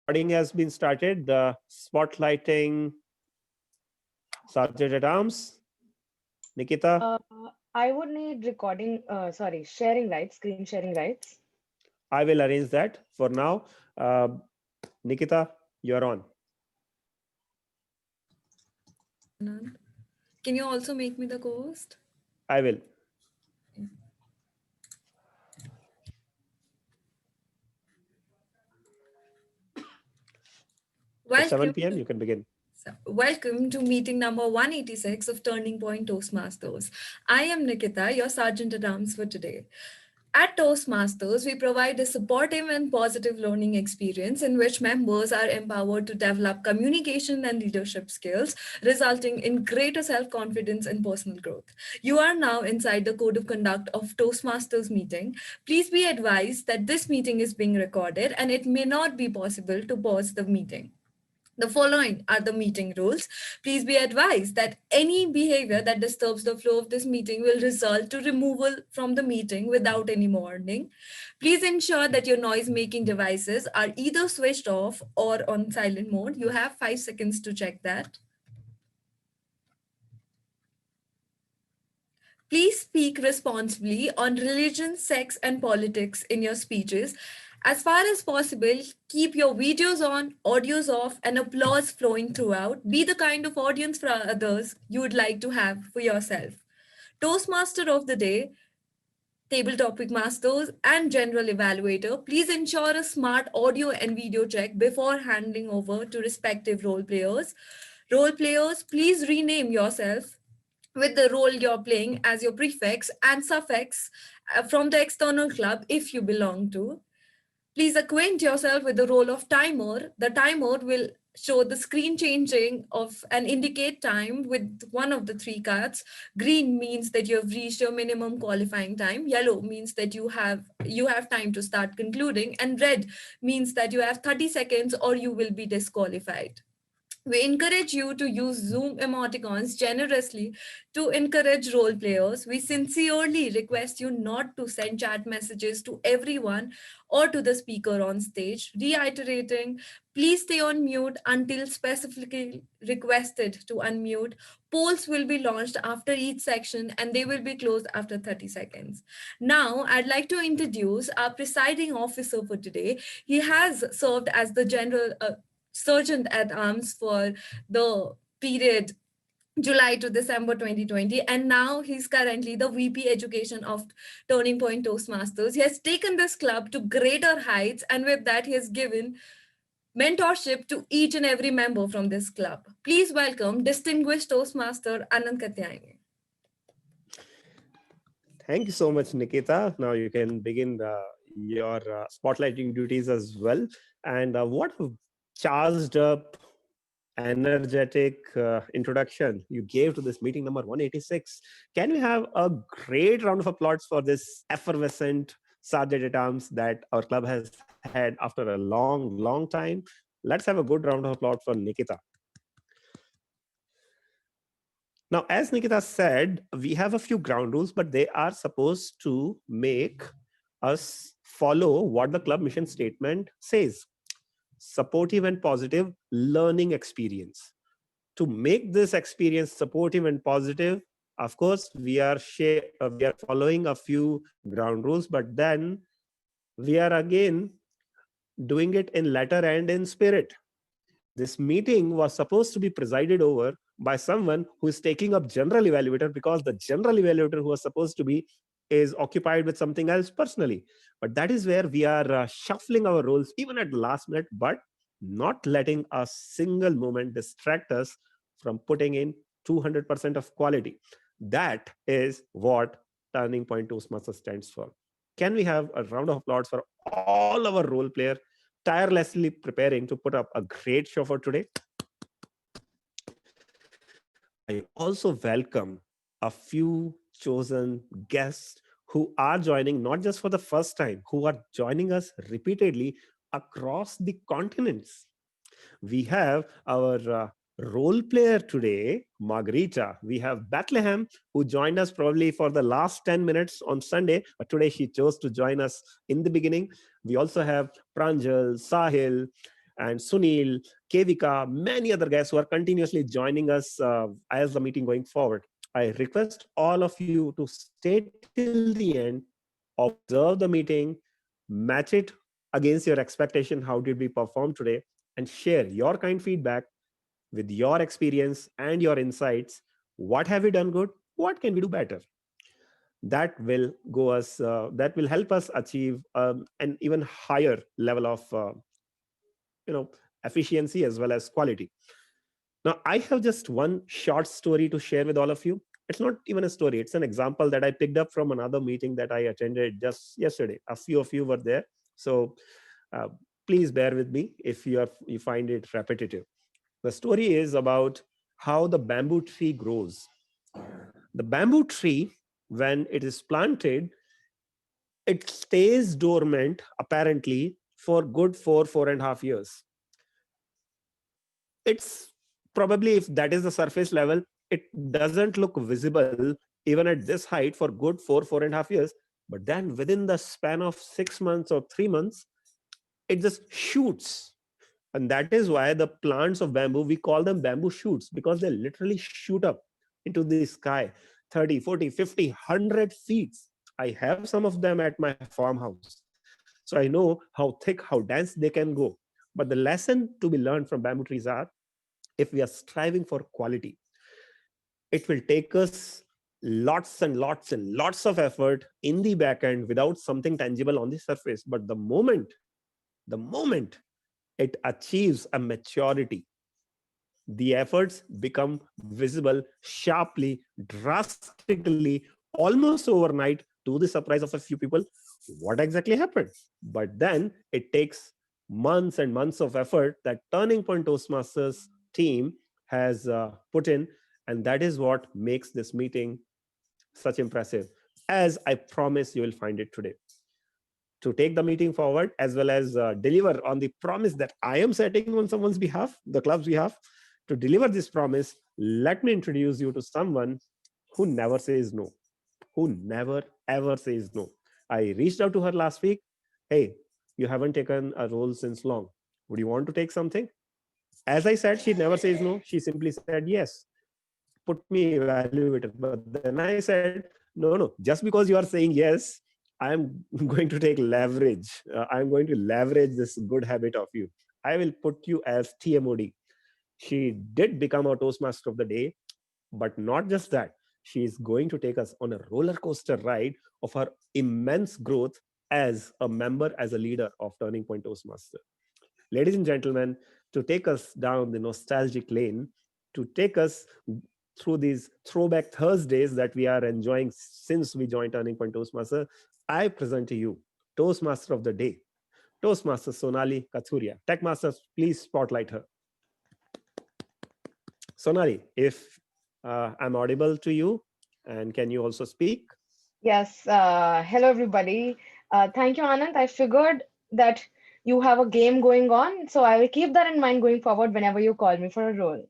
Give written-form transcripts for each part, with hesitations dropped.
Recording has been started. The spotlighting Sergeant at Arms, Nikita. Uh, I would need sharing rights, screen sharing rights. I will arrange that for now. Uh, Nikita, you're on. Anand. Can you also make me the co-host? I will. It's 7 Welcome p.m. to, You can begin. welcome to meeting number 186 of Turning Point Toastmasters. I am Nikita, your Sergeant at Arms for today. At Toastmasters, we provide a supportive and positive learning experience in which members are empowered to develop communication and leadership skills, resulting in greater self confidence and personal growth. You are now inside the code of conduct of Toastmasters meeting. Please be advised that this meeting is being recorded and it may not be possible to pause the meeting. The following are the meeting rules. Please be advised that any behavior that disturbs the flow of this meeting will result to removal from the meeting without any warning. Please ensure that your noise making devices are either switched off or on silent mode. You have 5 seconds to check that. Please speak responsibly on religion, sex, and politics in your speeches. As far as possible, keep your videos on, audios off, and applause flowing throughout. Be the kind of audience for others you would like to have for yourself. Toastmaster of the day, table topic masters, and general evaluator, please ensure a smart audio and video check before handing over to respective role players. Role players, please rename yourself with the role you're playing as your prefix and suffix from the external club if you belong to. Please acquaint yourself with the role of timer. The timer will show the screen changing of and indicate time with one of the three cards. Green means that you have reached your minimum qualifying time. Yellow means that you have time to start concluding, and red means that you have 30 seconds or you will be disqualified. We encourage you to use Zoom emoticons generously to encourage role players. We sincerely request you not to send chat messages to everyone or to the speaker on stage. Reiterating, please stay on mute until specifically requested to unmute. Polls will be launched after each section and they will be closed after 30 seconds. Now, I'd like to introduce our presiding officer for today. He has served as the general sergeant at arms for the period July to December 2020, and now he's currently the VP Education of Turning Point Toastmasters. He has taken this club to greater heights, and with that, he has given mentorship to each and every member from this club. Please welcome distinguished Toastmaster Anand Katyayani. Thank you so much, Nikita. Now you can begin your spotlighting duties as well. And what a charged up, energetic introduction you gave to this meeting number 186. Can we have a great round of applause for this effervescent sergeant at arms that our club has had after a long, long time? Let's have a good round of applause for Nikita. Now, as Nikita said, we have a few ground rules, but they are supposed to make us follow what the club mission statement says. Supportive and positive learning experience. To make this experience supportive and positive, of course, we are following a few ground rules, but then we are again doing it in letter and in spirit. This meeting was supposed to be presided over by someone who is taking up general evaluator, because the general evaluator who was supposed to be is occupied with something else personally. But that is where we are shuffling our roles even at the last minute, but not letting a single moment distract us from putting in 200% of quality. That is what Turning Point Toastmasters stands for. Can we have a round of applause for all our role player tirelessly preparing to put up a great show for today? I also welcome a few chosen guests who are joining not just for the first time, who are joining us repeatedly across the continents. We have our role player today, Margarita. We have Bethlehem, who joined us probably for the last 10 minutes on Sunday, but today she chose to join us in the beginning. We also have Pranjal, Sahil, and Sunil, Kevika, many other guests who are continuously joining us as the meeting going forward. I request all of you to stay till the end, observe the meeting, match it against your expectation. How did we perform today? And share your kind feedback with your experience and your insights. What have we done good? What can we do better? That will help us achieve an even higher level of you know efficiency as well as quality. Now, I have just one short story to share with all of you. It's not even a story, it's an example that I picked up from another meeting that I attended just yesterday. A few of you were there. So uh, please bear with me if you find it repetitive. The story is about how the bamboo tree grows. The bamboo tree, when it is planted, it stays dormant apparently for good 4.5 years. It's probably, if that is the surface level, it doesn't look visible even at this height for good 4.5 years. But then within the span of 6 months or 3 months, it just shoots. And that is why the plants of bamboo, we call them bamboo shoots, because they literally shoot up into the sky 30, 40, 50, 100 feet. I have some of them at my farmhouse. So I know how thick, how dense they can go. But the lesson to be learned from bamboo trees are, if we are striving for quality, it will take us lots and lots and lots of effort in the back end without something tangible on the surface. But the moment it achieves a maturity, the efforts become visible sharply, drastically, almost overnight, to the surprise of a few people. What exactly happened? But then it takes months and months of effort that Turning Point Toastmasters team has put in, and that is what makes this meeting such impressive, as I promise you will find it today. To take the meeting forward as well as deliver on the promise that I am setting on someone's behalf, the club's behalf, to deliver this promise, let me introduce you to someone who never says no, who never ever says no. I reached out to her last week. Hey, you haven't taken a role since long. Would you want to take something? As I said, she never says no. She simply said yes. Put me evaluator. But then I said, no, just because you are saying yes, I'm going to take leverage. I'm going to leverage this good habit of you. I will put you as TMOD. She did become our Toastmaster of the day, but not just that. She is going to take us on a roller coaster ride of her immense growth as a member, as a leader of Turning Point Toastmaster. Ladies and gentlemen, to take us down the nostalgic lane, to take us through these throwback Thursdays that we are enjoying since we joined Turning Point Toastmaster, I present to you Toastmaster of the Day, Toastmaster Sonali Kathuria. Tech Masters, please spotlight her. Sonali, if I'm audible to you, and can you also speak? Yes, hello everybody. Thank you, Anand. I figured that you have a game going on, so I will keep that in mind going forward whenever you call me for a role.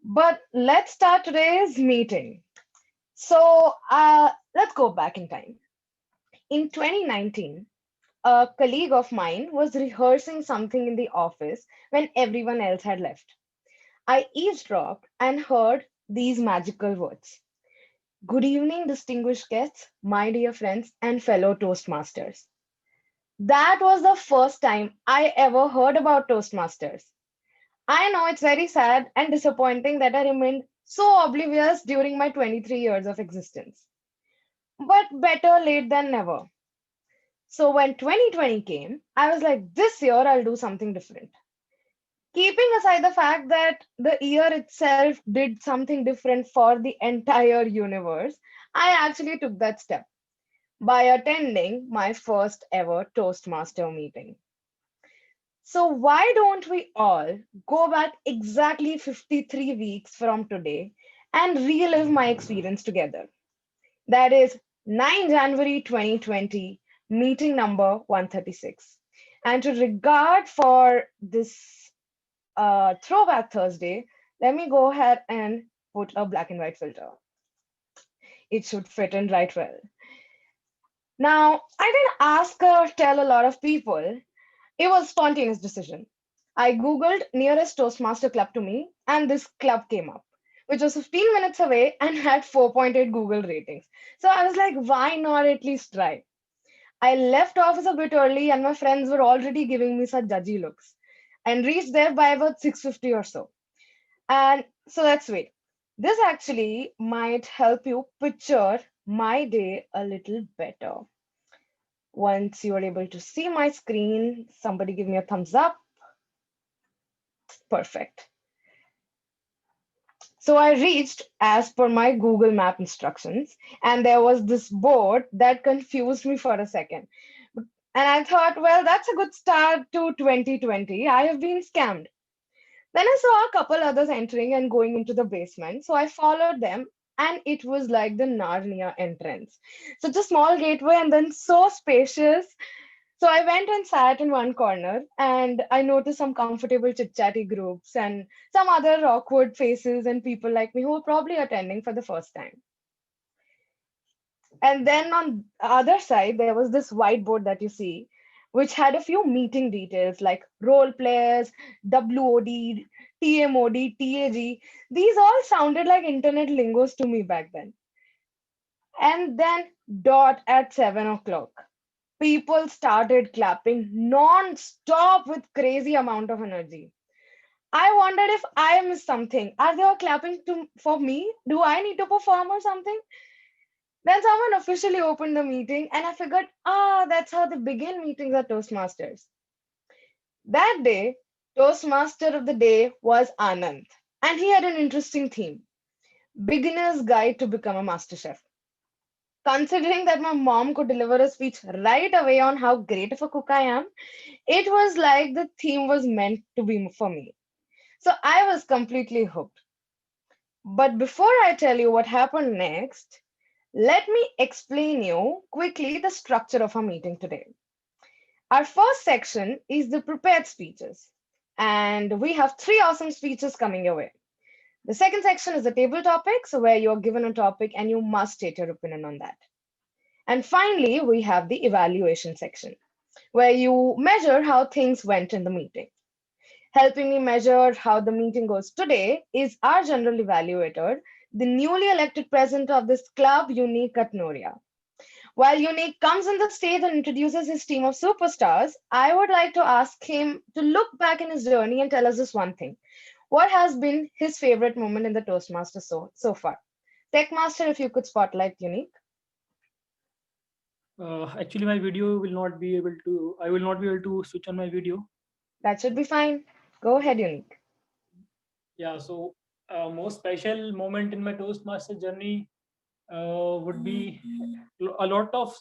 But let's start today's meeting. So let's go back in time. In 2019, a colleague of mine was rehearsing something in the office when everyone else had left. I eavesdropped and heard these magical words. Good evening, distinguished guests, my dear friends, and fellow Toastmasters. That was the first time I ever heard about Toastmasters. I know it's very sad and disappointing that I remained so oblivious during my 23 years of existence. But better late than never. So when 2020 came, I was like, this year I'll do something different. Keeping aside the fact that the year itself did something different for the entire universe, I actually took that step by attending my first ever Toastmaster meeting. So, why don't we all go back exactly 53 weeks from today and relive my experience together? That is 9 January 2020, meeting number 136. And to regard for this Throwback Thursday, let me go ahead and put a black and white filter. It should fit in right well. Now, I didn't ask or tell a lot of people. It was a spontaneous decision. I googled nearest Toastmaster club to me, and this club came up, which was 15 minutes away and had 4.8 Google ratings. So I was like, why not at least try? I left office a bit early, and my friends were already giving me such judgy looks, and reached there by about 6:50 or so. And so let's wait. This actually might help you picture my day a little better. Once you are able to see my screen, somebody give me a thumbs up. Perfect. So I reached as per my Google Map instructions, and there was this board that confused me for a second. And I thought, well, that's a good start to 2020. I have been scammed. Then I saw a couple others entering and going into the basement, so I followed them, and it was like the Narnia entrance. Such a small gateway and then so spacious. So I went and sat in one corner, and I noticed some comfortable chit-chatty groups and some other awkward faces and people like me who were probably attending for the first time. And then on the other side, there was this whiteboard that you see, which had a few meeting details like role players, WOD, TMOD, TAG. These all sounded like internet lingos to me back then. And then, dot at 7 o'clock, people started clapping non-stop with crazy amount of energy. I wondered if I missed something. Are they all clapping for me? Do I need to perform or something? Then someone officially opened the meeting, and I figured, that's how they begin meetings at Toastmasters. That day, Toastmaster of the day was Anand, and he had an interesting theme: Beginner's Guide to Become a Master Chef. Considering that my mom could deliver a speech right away on how great of a cook I am, it was like the theme was meant to be for me. So I was completely hooked. But before I tell you what happened next, let me explain you quickly the structure of our meeting today. Our first section is the prepared speeches, and we have three awesome speeches coming your way. The second section is the table topics, where you're given a topic and you must state your opinion on that. And finally, we have the evaluation section, where you measure how things went in the meeting. Helping me measure how the meeting goes today is our general evaluator, the newly elected president of this club, Unique Katnoria. While Unique comes on the stage and introduces his team of superstars, I would like to ask him to look back in his journey and tell us this one thing. What has been his favorite moment in the Toastmaster so far? Techmaster, if you could spotlight Unique. Actually, my video will not be able to. I will not be able to switch on my video. That should be fine. Go ahead, Unique. Yeah. So, most special moment in my Toastmaster journey would be a lot of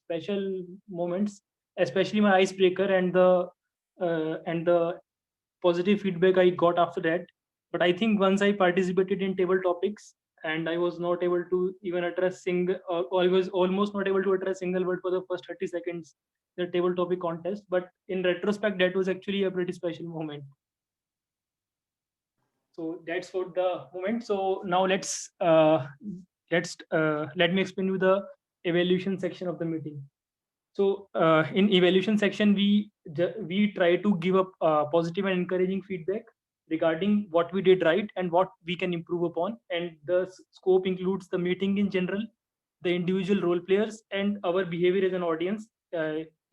special moments, especially my icebreaker and the positive feedback I got after that. But I think once I participated in table topics and I was not able to even utter a single, or I was almost not able to utter a single word for the first 30 seconds, the table topic contest. But in retrospect, that was actually a pretty special moment. So that's for the moment. So now let me explain you the evaluation section of the meeting. So in evaluation section, we try to give up positive and encouraging feedback regarding what we did right and what we can improve upon. And the scope includes the meeting in general, the individual role players, and our behavior as an audience.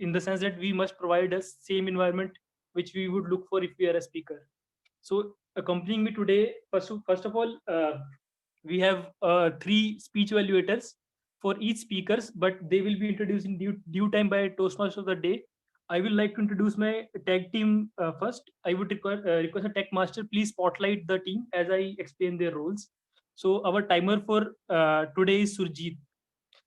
In the sense that we must provide a same environment which we would look for if we are a speaker. So accompanying me today, first of all, we have three speech evaluators for each speakers, but they will be introduced in due time by Toastmaster of the day. I will like to introduce my tag team first. I would request a tech master, please spotlight the team as I explain their roles. So our timer for today is Surjit.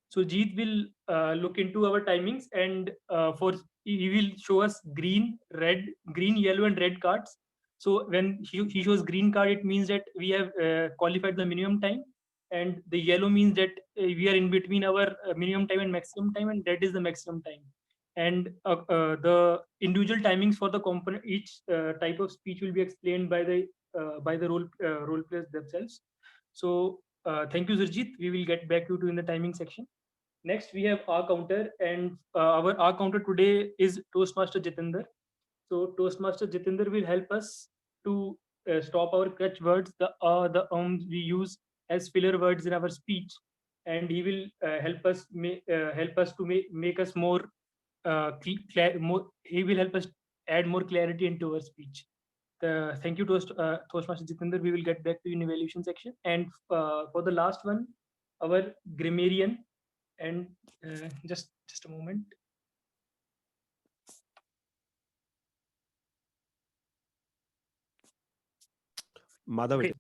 So Jeet will look into our timings, and for he will show us green, yellow, and red cards. So when he shows green card, it means that we have qualified the minimum time, and the yellow means that we are in between our minimum time and maximum time, and that is the maximum time. And the individual timings for the component, each type of speech will be explained by the role players themselves. So thank you, Surjit. We will get back to you in the timing section. Next, we have our counter, and our counter today is Toastmaster Jitender. So Toastmaster Jitendra will help us to stop our crutch words, the we use as filler words in our speech, and he will help us to make us more more. He will help us add more clarity into our speech. Thank you, Toastmaster Jitendra. We will get back to you in evaluation section. And for the last one, our grammarian, and just a moment. Madhav, Okay.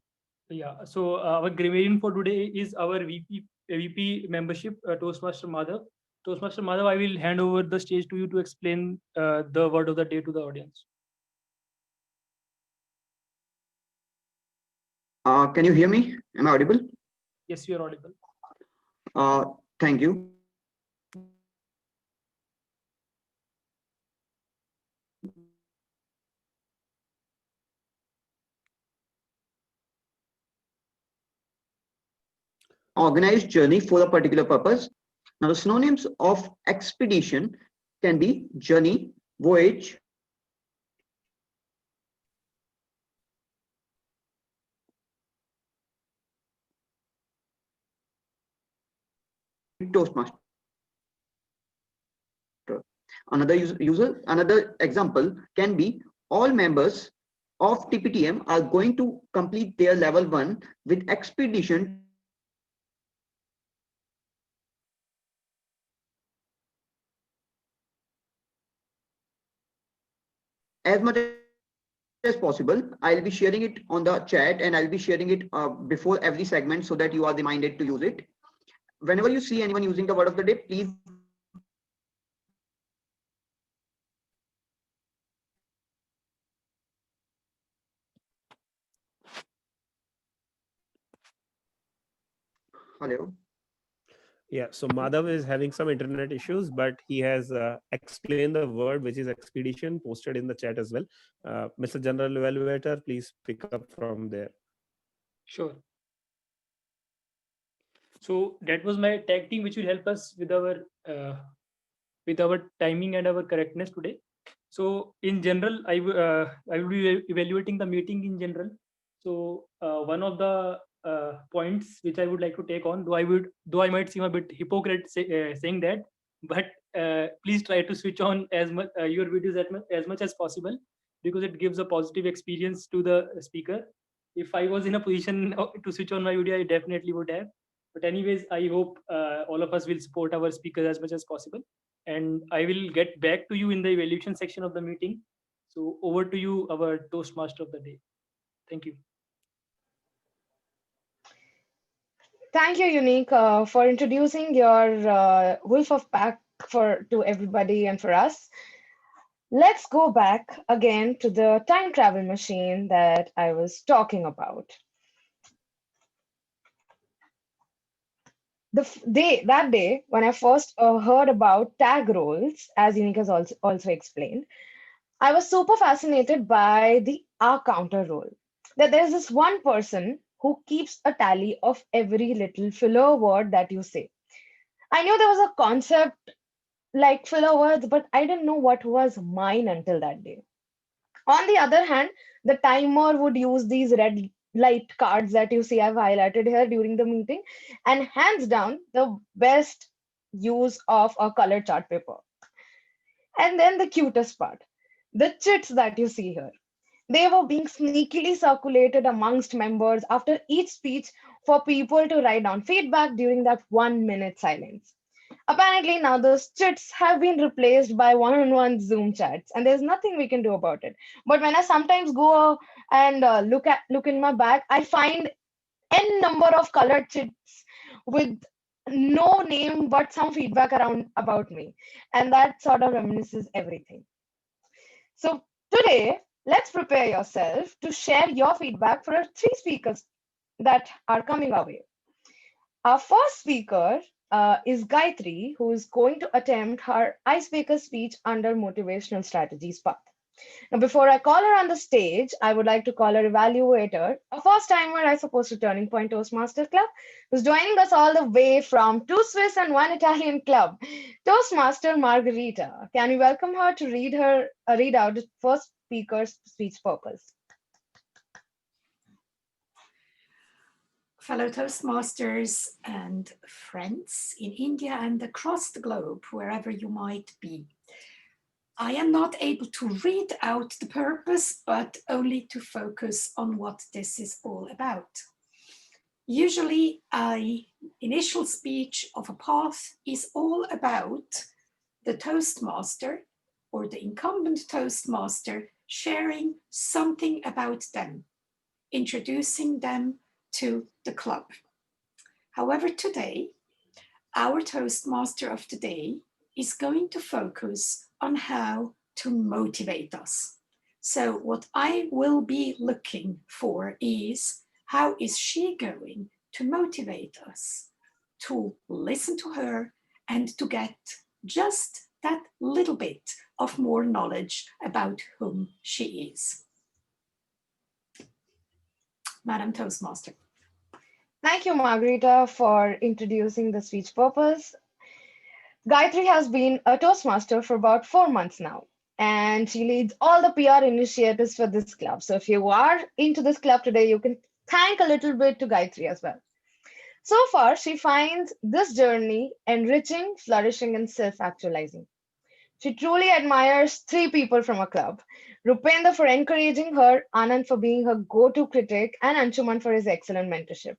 Yeah. So our grammarian for today is our VP membership, Toastmaster Madhav. Toastmaster Madhav, I will hand over the stage to you to explain the word of the day to the audience. Can you hear me? Am I audible? Yes, you are audible. Thank you. Organized journey for a particular purpose. Now, the synonyms of expedition can be journey, voyage, Toastmaster. Another example can be all members of TPTM are going to complete their level 1 with expedition as much as possible. I'll be sharing it on the chat, and I'll be sharing it before every segment so that you are reminded to use it. Whenever you see anyone using the word of the day, please hello. yeah, so Madhav is having some internet issues, but he has explained the word, which is expedition, posted in the chat as well. Mr. General Evaluator, please pick up from there. Sure. So that was my tag team, which will help us with our timing and our correctness today. So in general, I will be evaluating the meeting in general. So one of the points which I would like to take on, though I might seem a bit hypocrite saying that, but please try to switch on as much your videos as much as possible, because it gives a positive experience to the speaker. If I was in a position to switch on my video, I definitely would have. But anyways, I hope all of us will support our speakers as much as possible. And I will get back to you in the evaluation section of the meeting. So over to you, our Toastmaster of the day. Thank you. Thank you, Unique, for introducing your Wolf of Pack to everybody and for us. Let's go back again to the time travel machine that I was talking about. That day when I first heard about tag roles, as Unique has also explained, I was super fascinated by the R counter role. That there's this one person who keeps a tally of every little filler word that you say. I knew there was a concept like filler words, but I didn't know what was mine until that day. On the other hand, the timer would use these red light cards that you see I've highlighted here during the meeting, and hands down, the best use of a color chart paper. And then the cutest part, the chits that you see here. They were being sneakily circulated amongst members after each speech for people to write down feedback during that 1 minute silence. Apparently, now those chats have been replaced by one-on-one Zoom chats, and there's nothing we can do about it. But when I sometimes go and look in my bag, I find n number of colored chits with no name but some feedback around about me, and that sort of reminisces everything. So today, let's prepare yourself to share your feedback for our three speakers that are coming our way. Our first speaker is Gayatri, who is going to attempt her icebreaker speech under motivational strategies path. Now, before I call her on the stage, I would like to call her evaluator, a first timer, I suppose, to Turning Point Toastmaster Club, who's joining us all the way from two Swiss and one Italian club, Toastmaster Margherita. Can we welcome her to read out the first speaker's speech purpose? Fellow Toastmasters and friends in India and across the globe, wherever you might be. I am not able to read out the purpose, but only to focus on what this is all about. Usually, an initial speech of a path is all about the Toastmaster or the incumbent Toastmaster sharing something about them, introducing them to the club. However, today, our Toastmaster of the day is going to focus on how to motivate us. So what I will be looking for is how is she going to motivate us to listen to her and to get just that little bit of more knowledge about whom she is. Madam Toastmaster. Thank you, Margarita, for introducing the speech purpose. Gayatri has been a Toastmaster for about 4 months now, and she leads all the PR initiatives for this club. So if you are into this club today, you can thank a little bit to Gayatri as well. So far, she finds this journey enriching, flourishing, and self-actualizing. She truly admires three people from her club: Rupendra for encouraging her, Anand for being her go-to critic, and Anshuman for his excellent mentorship.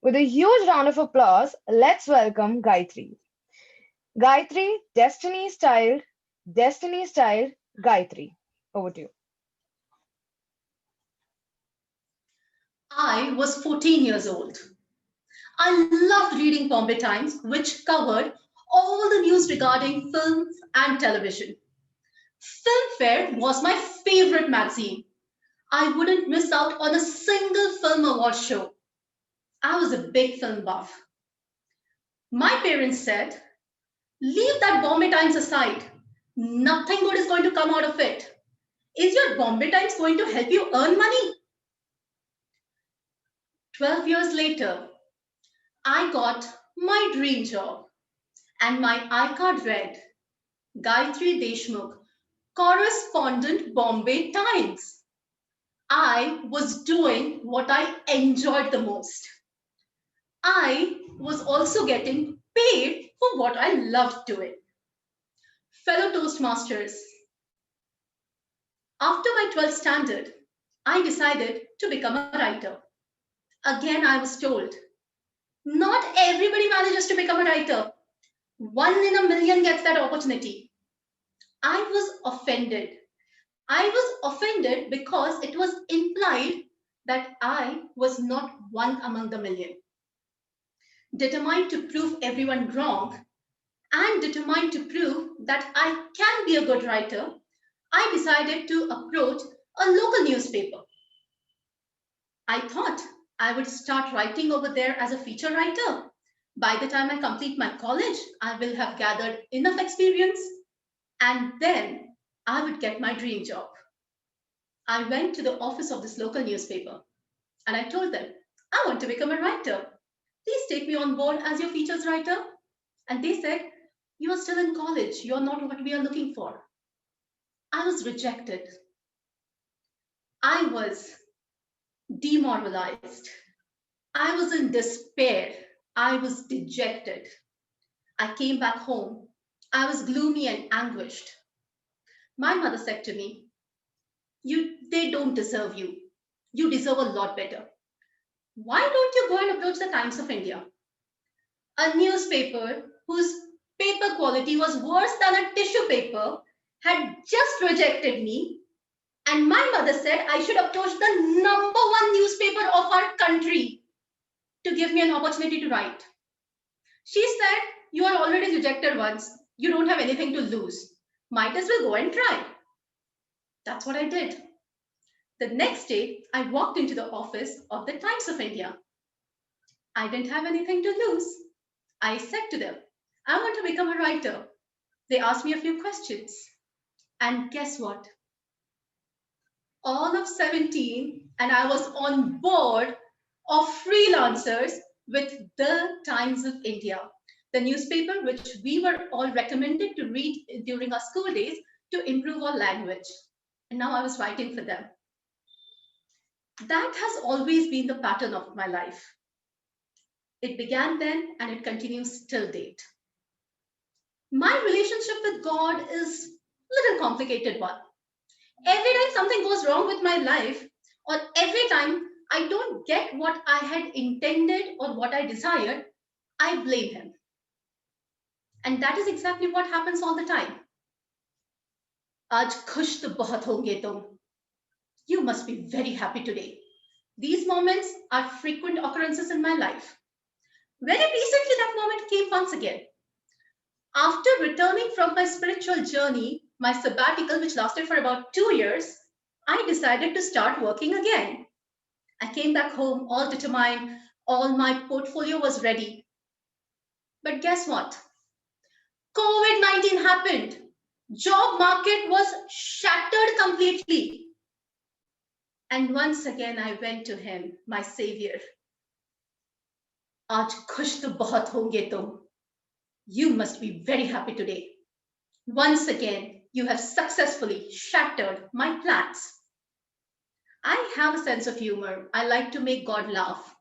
With a huge round of applause, let's welcome Gayatri. Gayatri, Destiny styled Gayatri. Over to you. I was 14 years old. I loved reading Bombay Times, which covered all the news regarding films and television. Filmfare was my favorite magazine. I wouldn't miss out on a single film award show. I was a big film buff. My parents said, leave that Bombay Times aside. Nothing good is going to come out of it. Is your Bombay Times going to help you earn money? 12 years later, I got my dream job and my iCard read Gayatri Deshmukh, correspondent Bombay Times. I was doing what I enjoyed the most. I was also getting paid for what I loved doing. Fellow Toastmasters, after my 12th standard, I decided to become a writer. Again, I was told, not everybody manages to become a writer. 1 in a million gets that opportunity. I was offended. I was offended because it was implied that I was not one among the million. Determined to prove everyone wrong and determined to prove that I can be a good writer, I decided to approach a local newspaper. I thought I would start writing over there as a feature writer. By the time I complete my college, I will have gathered enough experience and then I would get my dream job. I went to the office of this local newspaper and I told them, I want to become a writer. Please take me on board as your features writer. And they said, you are still in college. You're not what we are looking for. I was rejected. I was demoralized. I was in despair. I was dejected. I came back home. I was gloomy and anguished. My mother said to me, they don't deserve you. You deserve a lot better. Why don't you go and approach the Times of India? A newspaper whose paper quality was worse than a tissue paper had just rejected me, and my mother said I should approach the #1 newspaper of our country to give me an opportunity to write. She said, you are already rejected once. You don't have anything to lose. Might as well go and try. That's what I did. The next day, I walked into the office of the Times of India. I didn't have anything to lose. I said to them, I want to become a writer. They asked me a few questions. And guess what? all of 17, and I was on board of freelancers with the Times of India, the newspaper which we were all recommended to read during our school days to improve our language. And now I was writing for them. That has always been the pattern of my life. It began then and it continues till date. My relationship with God is a little complicated one. Every time something goes wrong with my life, or every time I don't get what I had intended or what I desired, I blame him. And that is exactly what happens all the time. Aaj khush to bahut honge tum. You must be very happy today. These moments are frequent occurrences in my life. Very recently, that moment came once again. After returning from my spiritual journey, my sabbatical, which lasted for about 2 years, I decided to start working again. I came back home all determined, all my portfolio was ready. But guess what? COVID-19 happened. Job market was shattered completely. And once again, I went to him, my savior. Aaj khush to bahut honge tum. You must be very happy today. Once again, you have successfully shattered my plans. I have a sense of humor. I like to make God laugh.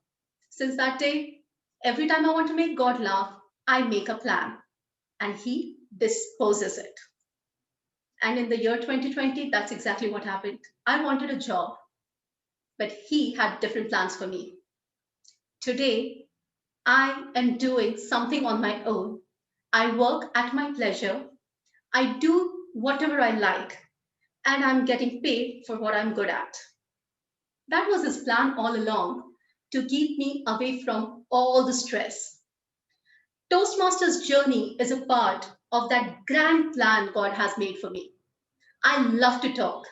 Since that day, every time I want to make God laugh, I make a plan and He disposes it. And in the year 2020, that's exactly what happened. I wanted a job, but He had different plans for me. Today, I am doing something on my own. I work at my pleasure. I do whatever I like, and I'm getting paid for what I'm good at. That was his plan all along, to keep me away from all the stress. Toastmasters' journey is a part of that grand plan God has made for me. I love to talk,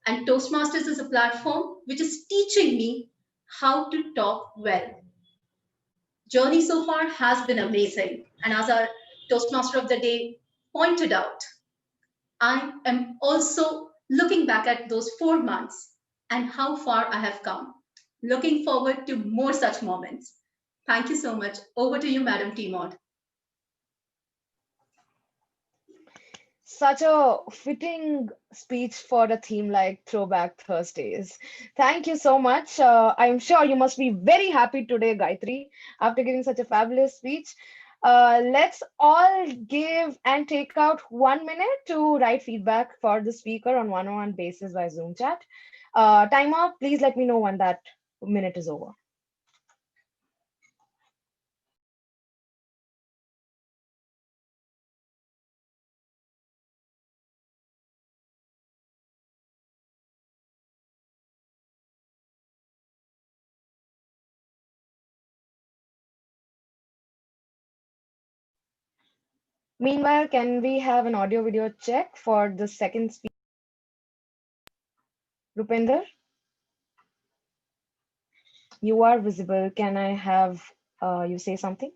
and Toastmasters is a platform which is teaching me how to talk well. Journey so far has been amazing, and as our Toastmaster of the Day pointed out, I am also looking back at those 4 months and how far I have come. Looking forward to more such moments. Thank you so much. Over to you, Madam T-Mod. Such a fitting speech for a theme like Throwback Thursdays. Thank you so much. I'm sure you must be very happy today, Gayatri, after giving such a fabulous speech. Let's all give and take out 1 minute to write feedback for the speaker on one-on-one basis by Zoom chat. Timer, please let me know when that minute is over. Meanwhile, can we have an audio video check for the second speaker? Rupinder, you are visible. Can I have you say something?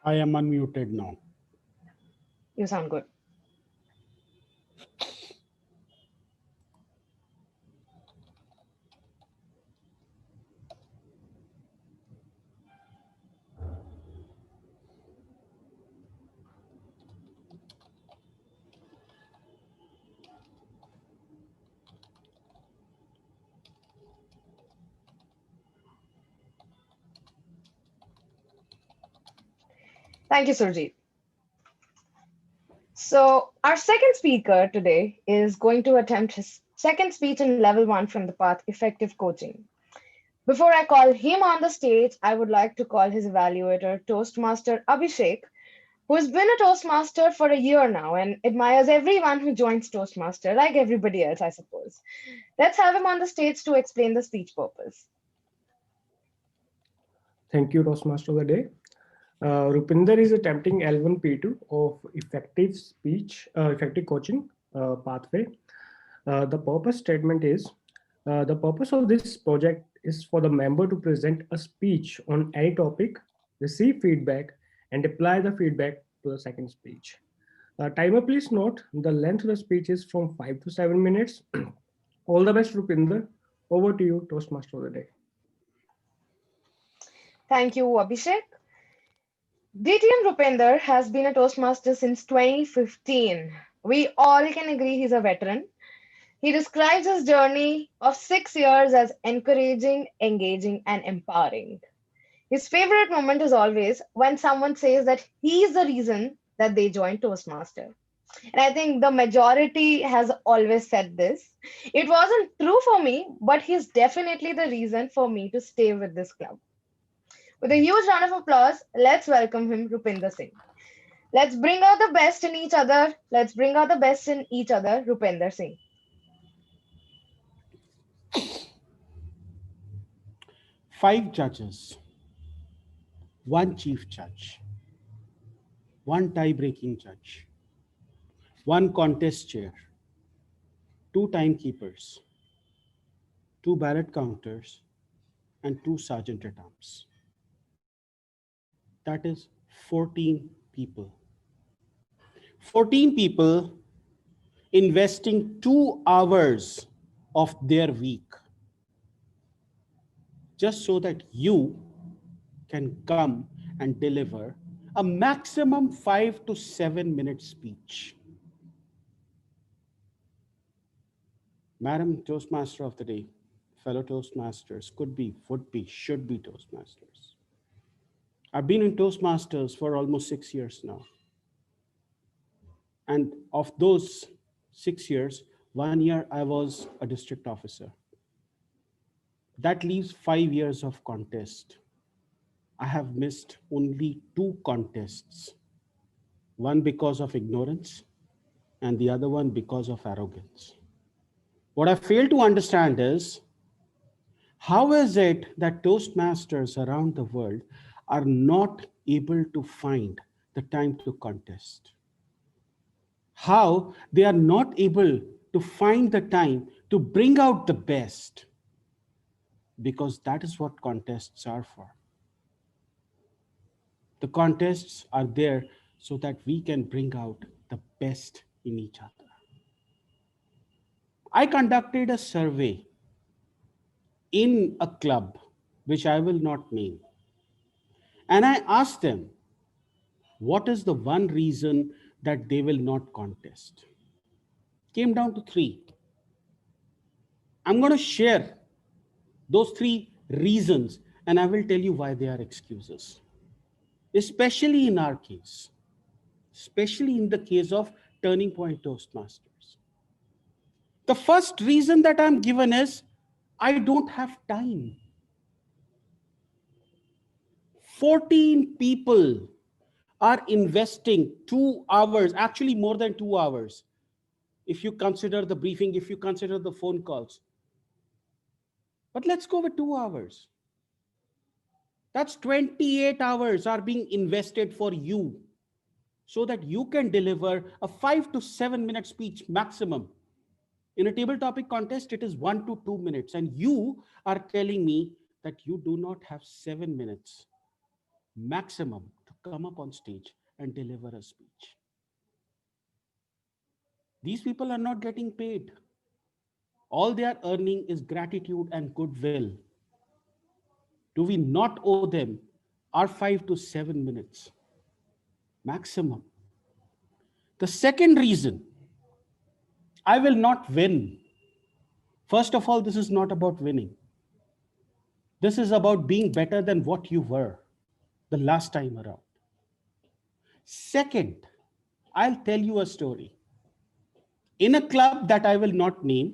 I am unmuted now. You sound good. Thank you, Surjit. So our second speaker today is going to attempt his second speech in level 1 from the path Effective Coaching. Before I call him on the stage, I would like to call his evaluator, Toastmaster Abhishek, who has been a Toastmaster for a year now and admires everyone who joins Toastmaster, like everybody else, I suppose. Let's have him on the stage to explain the speech purpose. Thank you, Toastmaster of the Day. Rupinder is attempting L1 P2 of effective coaching pathway. The purpose statement is, the purpose of this project is for the member to present a speech on any topic, receive feedback, and apply the feedback to the second speech. Timer, please note the length of the speech is from 5 to 7 minutes. All the best, Rupinder. Over to you, Toastmaster of the day. Thank you, Abhishek. DTM Rupinder has been a Toastmaster since 2015. We all can agree he's a veteran. He describes his journey of 6 years as encouraging, engaging, and empowering. His favorite moment is always when someone says that he's the reason that they joined Toastmaster. And I think the majority has always said this. It wasn't true for me, but he's definitely the reason for me to stay with this club. With a huge round of applause, let's welcome him, Rupinder Singh. Let's bring out the best in each other. Let's bring out the best in each other, Rupinder Singh. 5 judges, 1 chief judge, 1 tie-breaking judge, 1 contest chair, 2 timekeepers, 2 ballot counters, and 2 sergeant-at-arms. That is 14 people. 14 people investing 2 hours of their week just so that you can come and deliver a maximum 5 to 7 minute speech. Madam Toastmaster of the day, fellow Toastmasters, could be, would be, should be Toastmasters. I've been in Toastmasters for almost 6 years now. And of those 6 years, 1 year I was a district officer. That leaves 5 years of contest. I have missed only 2 contests. One because of ignorance and the other one because of arrogance. What I fail to understand is, how is it that Toastmasters around the world are not able to find the time to contest? How they are not able to find the time to bring out the best? Because that is what contests are for. The contests are there so that we can bring out the best in each other. I conducted a survey in a club, which I will not name. And I asked them, what is the one reason that they will not contest? Came down to 3. I'm going to share those 3 reasons and I will tell you why they are excuses. Especially in our case, especially in the case of Turning Point Toastmasters. The first reason that I'm given is, I don't have time. 14 people are investing 2 hours, actually more than 2 hours. If you consider the briefing, if you consider the phone calls. But let's go with 2 hours. That's 28 hours are being invested for you so that you can deliver a 5 to 7 minute speech maximum. In a table topic contest, it is 1 to 2 minutes. And you are telling me that you do not have 7 minutes maximum to come up on stage and deliver a speech. These people are not getting paid. All they are earning is gratitude and goodwill. Do we not owe them our 5 to 7 minutes maximum? The second reason, I will not win. First of all, this is not about winning. This is about being better than what you were the last time around. Second, I'll tell you a story. In a club that I will not name,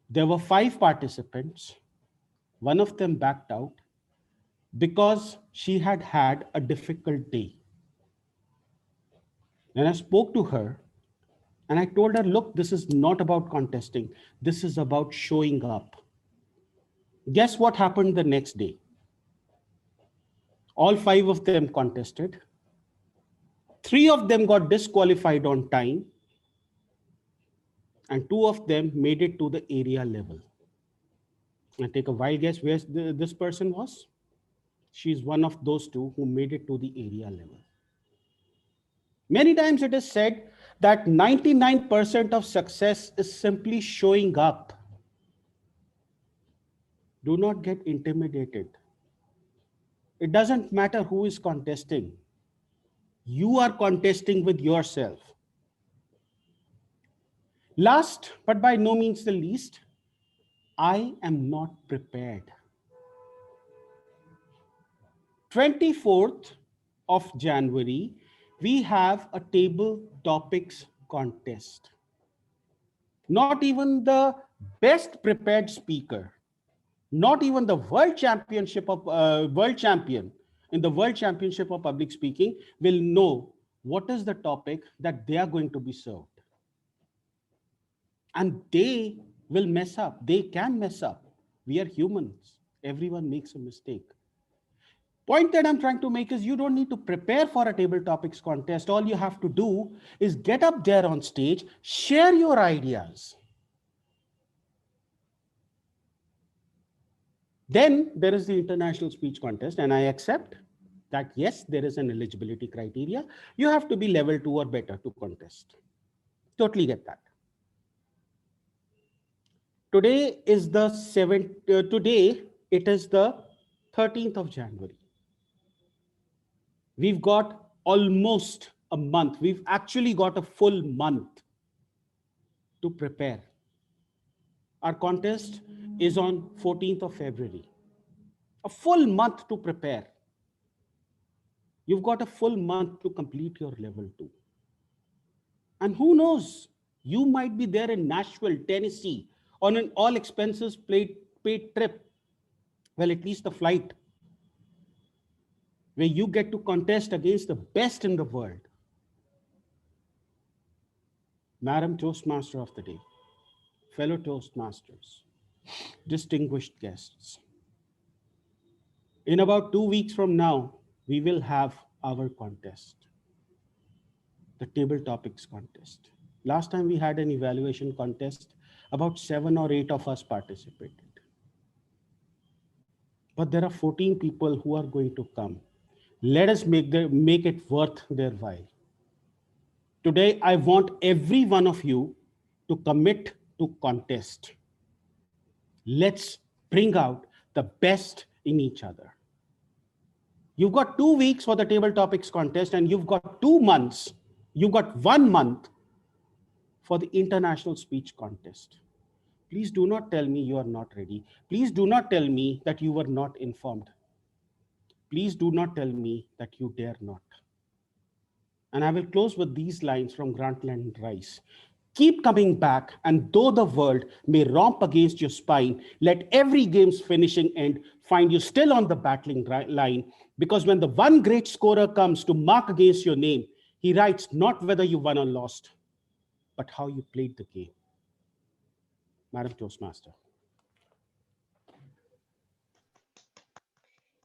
there were 5 participants. One of them backed out because she had had a difficult day. Then I spoke to her and I told her, look, this is not about contesting. This is about showing up. Guess what happened the next day? All 5 of them contested. 3 of them got disqualified on time. And 2 of them made it to the area level. And take a wild guess where this person was. She's one of those 2 who made it to the area level. Many times it is said that 99% of success is simply showing up. Do not get intimidated. It doesn't matter who is contesting. You are contesting with yourself. Last, but by no means the least, I am not prepared. 24th of January, we have a table topics contest. Not even the best prepared speaker, not even the world champion in the world championship of public speaking will know what is the topic that they are going to be served. And they will mess up. They can mess up. We are humans. Everyone makes a mistake. Point that I'm trying to make is you don't need to prepare for a table topics contest. All you have to do is get up there on stage, share your ideas. Then there is the international speech contest, and I accept that yes, there is an eligibility criteria. You have to be level 2 or better to contest. Totally get that. Today is the 7th. Today it is the 13th of January. We've got almost a month. We've actually got a full month to prepare. Our contest is on 14th of February. A full month to prepare. You've got a full month to complete your level 2. And who knows, you might be there in Nashville, Tennessee, on an all expenses paid trip. Well, at least the flight, where you get to contest against the best in the world. Madam Toastmaster of the day, fellow Toastmasters, distinguished guests. In about 2 weeks from now, we will have our contest, the table topics contest. Last time we had an evaluation contest, about 7 or 8 of us participated. But there are 14 people who are going to come. Let us make it worth their while. Today, I want every one of you to commit to contest. Let's bring out the best in each other. You've got 2 weeks for the table topics contest, and you've got 2 months. You've got 1 month for the international speech contest. Please do not tell me you are not ready. Please do not tell me that you were not informed. Please do not tell me that you dare not. And I will close with these lines from Grantland Rice. Keep coming back, and though the world may romp against your spine, let every game's finishing end find you still on the battling line, because when the one great scorer comes to mark against your name, he writes not whether you won or lost, but how you played the game. Madam Toastmaster.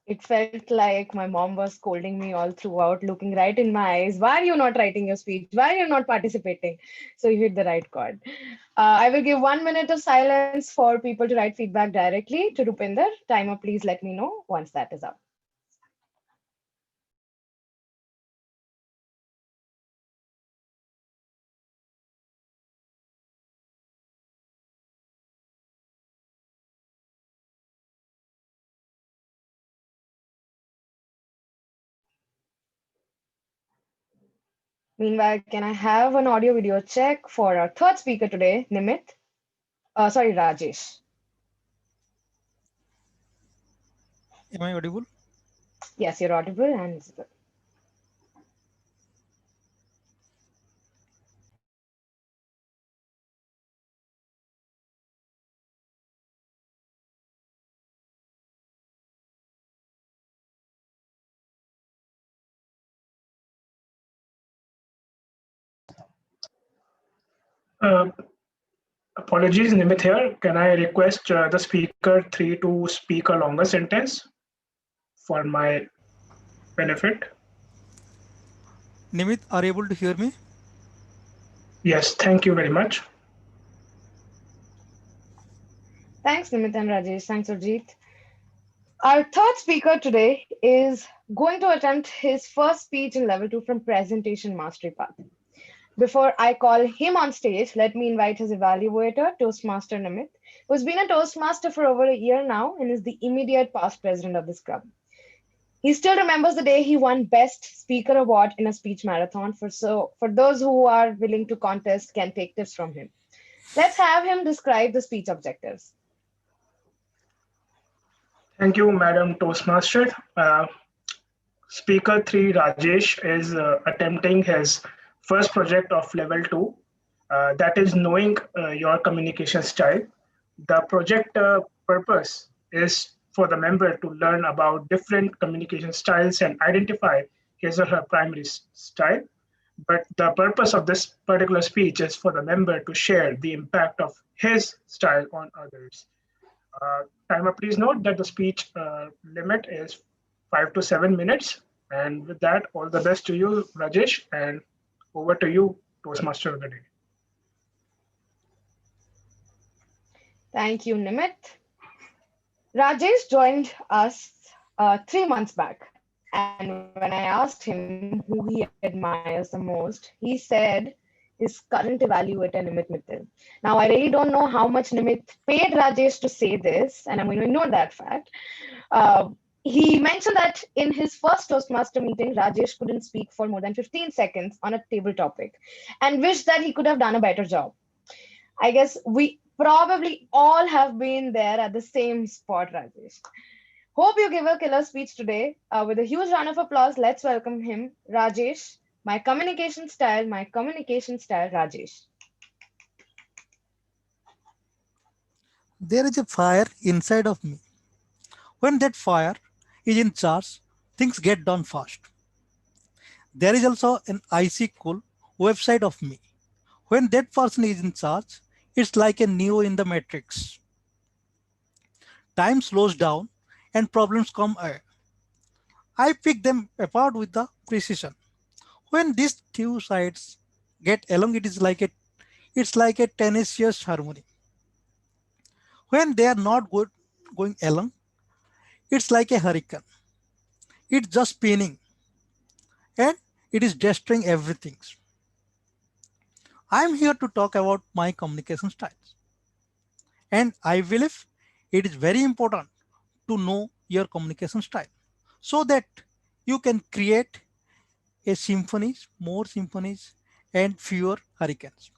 It felt like my mom was scolding me all throughout, looking right in my eyes. Why are you not writing your speech? Why are you not participating? So you hit the right chord. I will give 1 minute of silence for people to write feedback directly to Rupinder. Timer, please let me know once that is up. Meanwhile, can I have an audio video check for our third speaker today, Nimit? Sorry, Rajesh. Am I audible? Yes, you're audible and visible. Apologies, Nimit here. Can I request the speaker 3 to speak a longer sentence for my benefit? Nimit, are you able to hear me? Yes, thank you very much. Thanks, Nimit and Rajesh. Thanks, Urjit. Our third speaker today is going to attempt his first speech in level 2 from presentation mastery path. Before I call him on stage, let me invite his evaluator, Toastmaster Namit, who's been a Toastmaster for over a year now and is the immediate past president of this club. He still remembers the day he won Best Speaker Award in a speech marathon. For those who are willing to contest, can take tips from him. Let's have him describe the speech objectives. Thank you, Madam Toastmaster. Speaker 3 Rajesh is attempting his first project of level 2, that is knowing your communication style. The project purpose is for the member to learn about different communication styles and identify his or her primary style. But the purpose of this particular speech is for the member to share the impact of his style on others. Timer, please note that the speech limit is 5 to 7 minutes. And with that, all the best to you, Rajesh, and over to you, Toastmaster of the day. Thank you, Nimit. Rajesh joined us 3 months back, and when I asked him who he admires the most, he said his current evaluator, Nimit Mittal. Now, I really don't know how much Nimit paid Rajesh to say this, and I'm going to ignore that fact. Uh, he mentioned that in his first Toastmaster meeting, Rajesh couldn't speak for more than 15 seconds on a table topic and wished that he could have done a better job. I guess we probably all have been there at the same spot, Rajesh. Hope you give a killer speech today. With a huge round of applause, let's welcome him, Rajesh. My communication style, Rajesh. There is a fire inside of me. When that fire is in charge, things get done fast. There is also an icy cool website of me. When that person is in charge, it's like a Neo in the Matrix. Time slows down and problems come. I pick them apart with the precision. When these two sides get along, it's like a tenacious harmony. When they are not good going along, it's like a hurricane. It's just spinning and it is destroying everything. I'm here to talk about my communication styles. And I believe it is very important to know your communication style so that you can create a symphonies, more symphonies, and fewer hurricanes.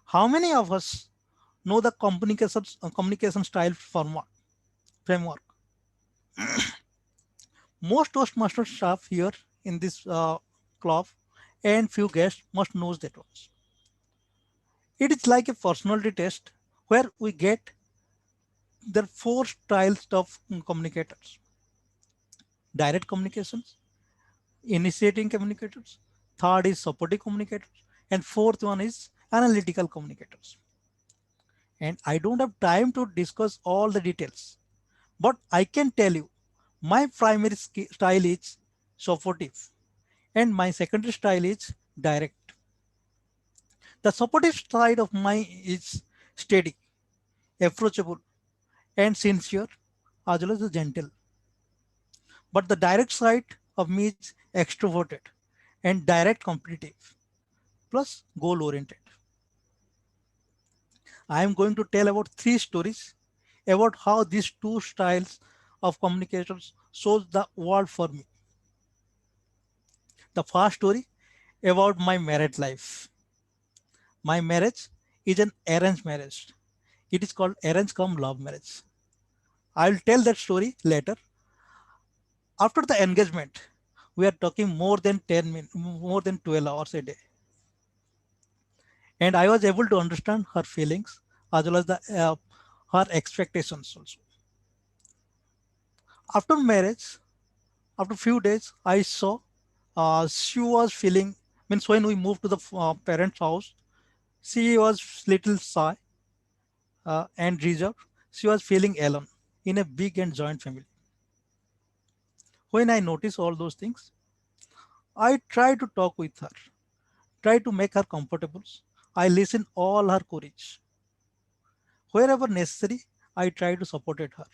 How many of us know the communication style framework? Most Toastmaster staff here in this club and few guests must know that ones. It is like a personality test where we get the four styles of communicators: direct communications, initiating communicators, third is supportive communicators, and fourth one is analytical communicators. And I don't have time to discuss all the details, but I can tell you my primary style is supportive and my secondary style is direct. The supportive side of mine is steady, approachable, and sincere, as well as gentle. But the direct side of me is extroverted and direct competitive, plus goal oriented. I am going to tell about three stories about how these two styles of communications shows the world for me. The first story about my married life. My marriage is an arranged marriage. It is called arranged come love marriage. I'll tell that story later. After the engagement, we are talking more than 10 minutes, more than 12 hours a day. And I was able to understand her feelings as well as her expectations also. After marriage, after few days, I saw she was feeling, means when we moved to the parents' house, she was little shy and reserved. She was feeling alone in a big and joint family. When I noticed all those things, I tried to talk with her, try to make her comfortable. I listened all her courage. Wherever necessary, I tried to support her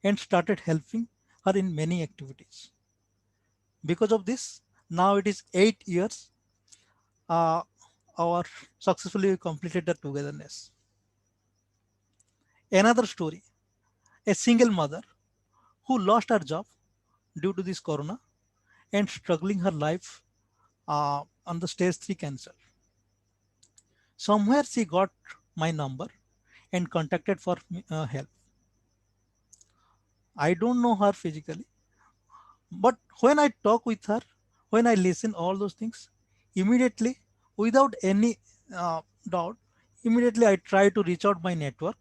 and started helping her in many activities. Because of this, now it is 8 years uh, our successfully completed the togetherness. Another story, a single mother who lost her job due to this corona and struggling her life on the stage 3 cancer. Somewhere she got my number and contacted for help. I don't know her physically, but when I talk with her, when I listen all those things, immediately, without any doubt, immediately I try to reach out my network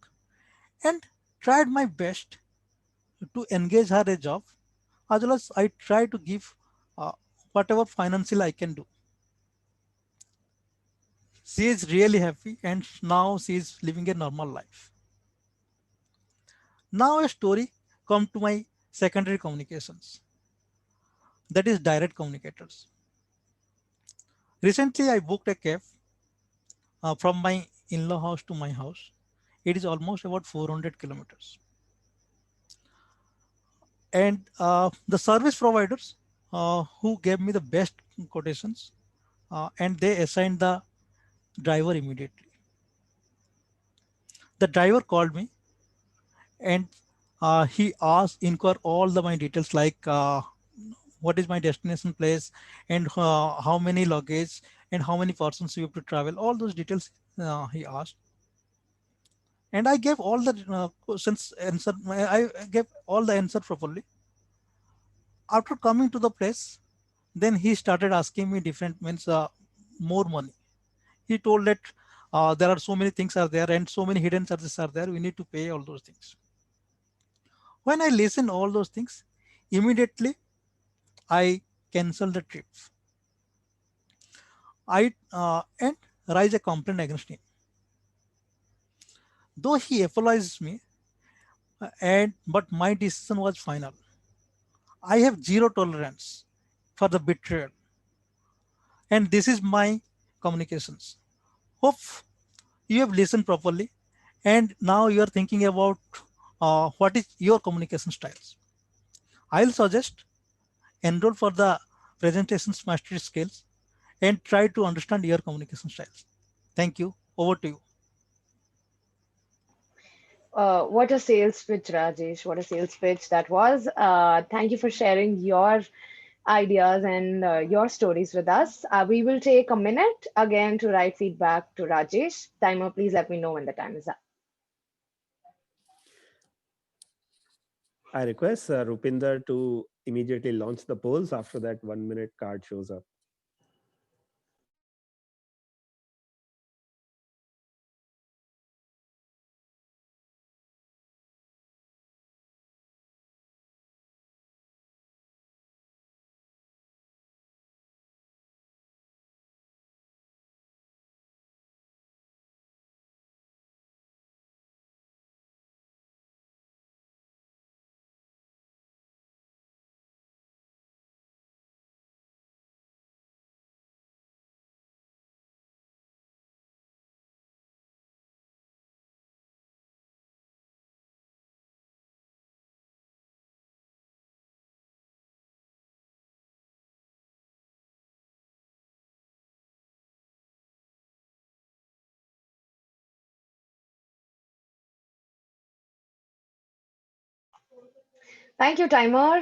and tried my best to engage her a job, as well as I try to give uh, whatever financial I can do. She is really happy and now she is living a normal life. Now a story come to my secondary communications, that is direct communicators. Recently I booked a cab from my in-law house to my house. It is almost about 400 kilometers. And the service providers who gave me the best quotations and they assigned the driver immediately. The driver called me and he asked, inquire all the my details like what is my destination place and how many luggage and how many persons you have to travel. All those details he asked. And I gave all the questions answer. I gave all the answer properly. After coming to the place, then he started asking me different means more money. He told that there are so many things are there and so many hidden charges are there. We need to pay all those things. When I listen all those things, immediately I cancel the trip. I and raise a complaint against him. Though he apologized me, and but my decision was final. I have zero tolerance for the betrayal, and this is my communications. Hope you have listened properly, and now you are thinking about what is your communication styles. I'll suggest enroll for the presentations mastery skills and try to understand your communication styles. Thank you. Over to you. What a sales pitch, Rajesh. What a sales pitch that was. Thank you for sharing your ideas and your stories with us. We will take a minute again to write feedback to Rajesh. Timer, please let me know when the time is up. I request Rupinder to immediately launch the polls after that 1 minute card shows up. Thank you, Timer.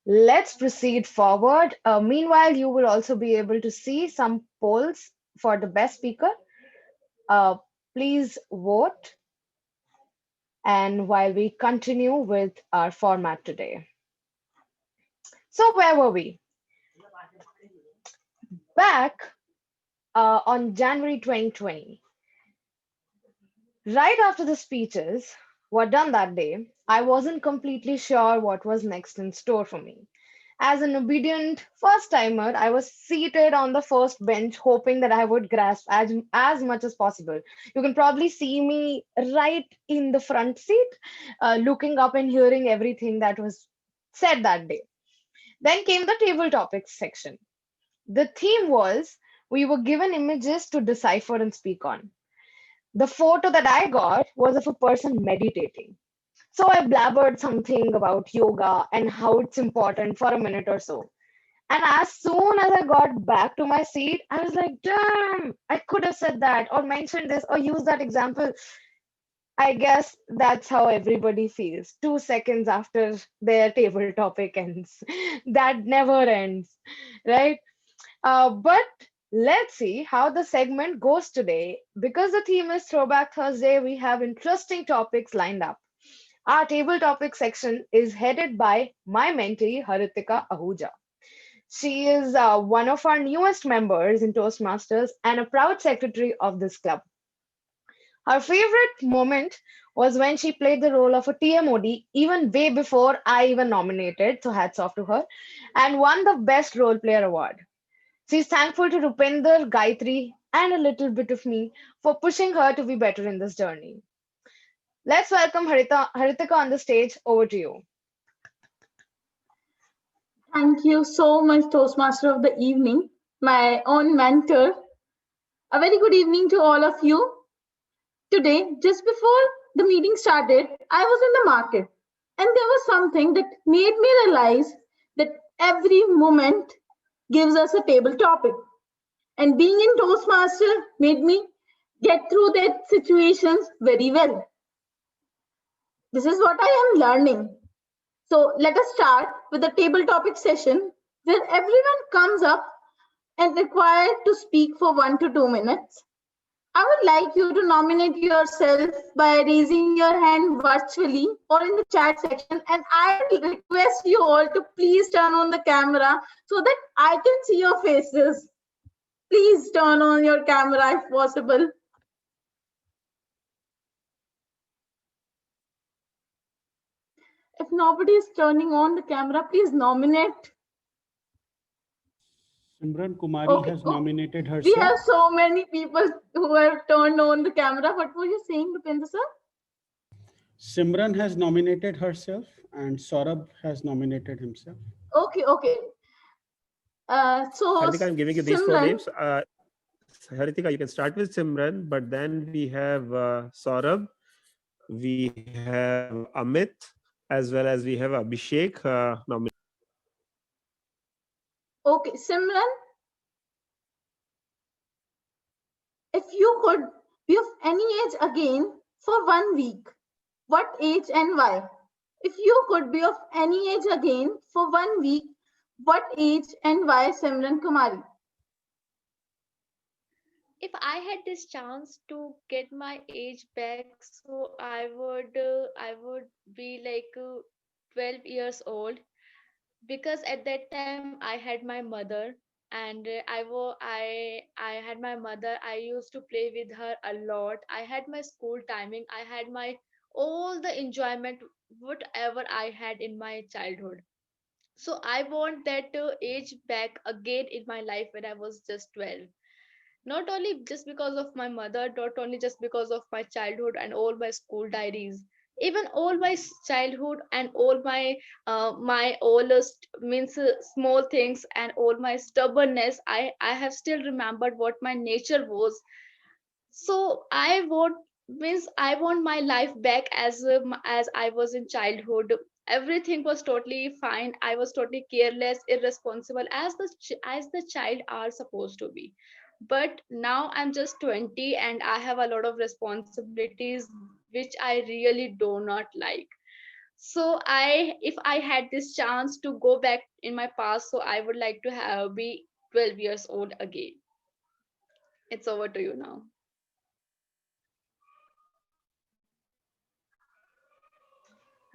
Let's proceed forward. Meanwhile, you will also be able to see some polls for the best speaker. Uh, Please vote. And while we continue with our format today. So, where were we? Back on January 2020, right after the speeches were done that day, I wasn't completely sure what was next in store for me. As an obedient first timer, I was seated on the first bench, hoping that I would grasp as much as possible. You can probably see me right in the front seat, looking up and hearing everything that was said that day. Then came the table topics section. The theme was we were given images to decipher and speak on. The photo that I got was of a person meditating. So I blabbered something about yoga and how it's important for a minute or so. And as soon as I got back to my seat, I was like, damn, I could have said that or mentioned this or used that example. I guess that's how everybody feels 2 seconds after their table topic ends. That never ends, right? But let's see how the segment goes today. Because the theme is Throwback Thursday, we have interesting topics lined up. Our table topic section is headed by my mentee, Haritika Ahuja. She is one of our newest members in Toastmasters and a proud secretary of this club. Her favorite moment was when she played the role of a TMOD even way before I even nominated, so hats off to her, and won the Best Role Player Award. She's thankful to Rupinder, Gayatri, and a little bit of me for pushing her to be better in this journey. Let's welcome Haritika on the stage. Over to you. Thank you so much, Toastmaster of the evening, my own mentor. A very good evening to all of you. Today, just before the meeting started, I was in the market and there was something that made me realize that every moment gives us a table topic. And being in Toastmaster made me get through that situations very well. This is what I am learning. So let us start with the table topic session where everyone comes up and required to speak for 1 to 2 minutes. I would like you to nominate yourself by raising your hand virtually or in the chat section, and I request you all to please turn on the camera so that I can see your faces. Please turn on your camera if possible. If nobody is turning on the camera, please nominate. Simran Kumari Okay. has nominated We herself. have so many people who have turned on the camera. What were you saying, Rupinder sir? Simran has nominated herself and Saurabh has nominated himself. Okay. So Haritika, I'm giving you these 4 Simran, names. Haritika, you can start with Simran, but then we have Saurabh, we have Amit, as well as we have Abhishek nominated. okay, Simran, if you could be of any age again for 1 week, what age and why? If you could be of any age again for 1 week, what age and why, Simran Kumari? If I had this chance to get my age back, so I would be like 12 years old, because at that time I had my mother, and I had my mother. I used to play with her a lot. I had my school timing. I had my all the enjoyment whatever I had in my childhood. So I want that age back again in my life when I was just 12, not only just because of my mother, not only just because of my childhood and all my school diaries, even all my childhood and all my oldest means small things and all my stubbornness. I have still remembered what my nature was. So I want my life back as I was in childhood. Everything was totally fine. I was totally careless, irresponsible, as the child are supposed to be. But now I'm just 20 and I have a lot of responsibilities which I really do not like. So if I had this chance to go back in my past, so I would like to be 12 years old again. It's over to you now.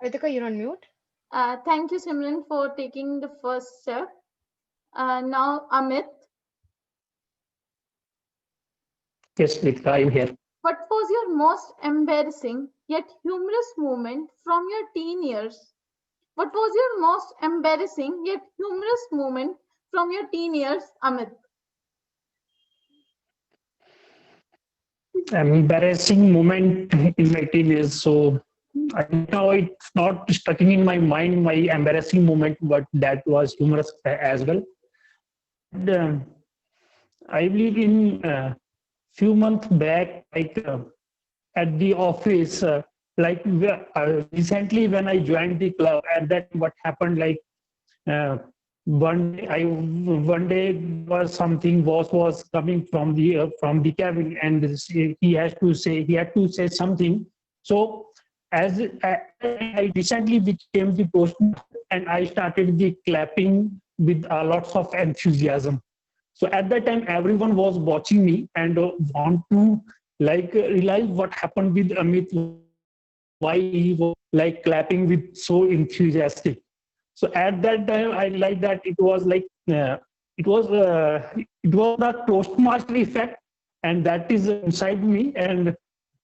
Haritika, you're on mute. Thank you, Simran, for taking the first step. Now, Amit, Yes, Ritika, I'm here. what was your most embarrassing yet humorous moment from your teen years? What was your most embarrassing yet humorous moment from your teen years, Amit? Embarrassing moment in my teen years. So I know it's not sticking in my mind, my embarrassing moment, but that was humorous as well. And, I believe in few months back, like at the office, recently when I joined the club, at that what happened, like uh, one day was something was coming from the cabin, and he had to say something. So as I recently became the Toastmaster, and I started the clapping with lots of enthusiasm. So at that time, everyone was watching me and want to realize what happened with Amit, why he was clapping with so enthusiastic. So at that time, I realized that it was the Toastmaster effect, and that is inside me. And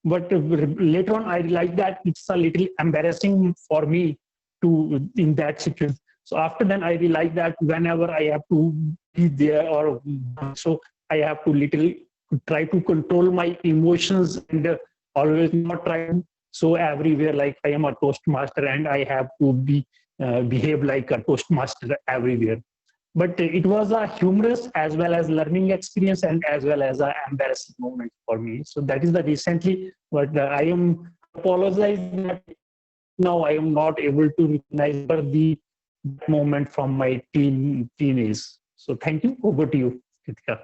but later on, I realized that it's a little embarrassing for me to in that situation. So after then, I realized that whenever I have to be there or so, I have to little try to control my emotions and always not try to so everywhere like I am a Toastmaster and I have to be behave like a Toastmaster everywhere. But it was a humorous as well as learning experience and as well as an embarrassing moment for me. So that is the recently, but I am apologize that now I am not able to recognize the that moment from my teenage. So thank you. Over to you, Kritika.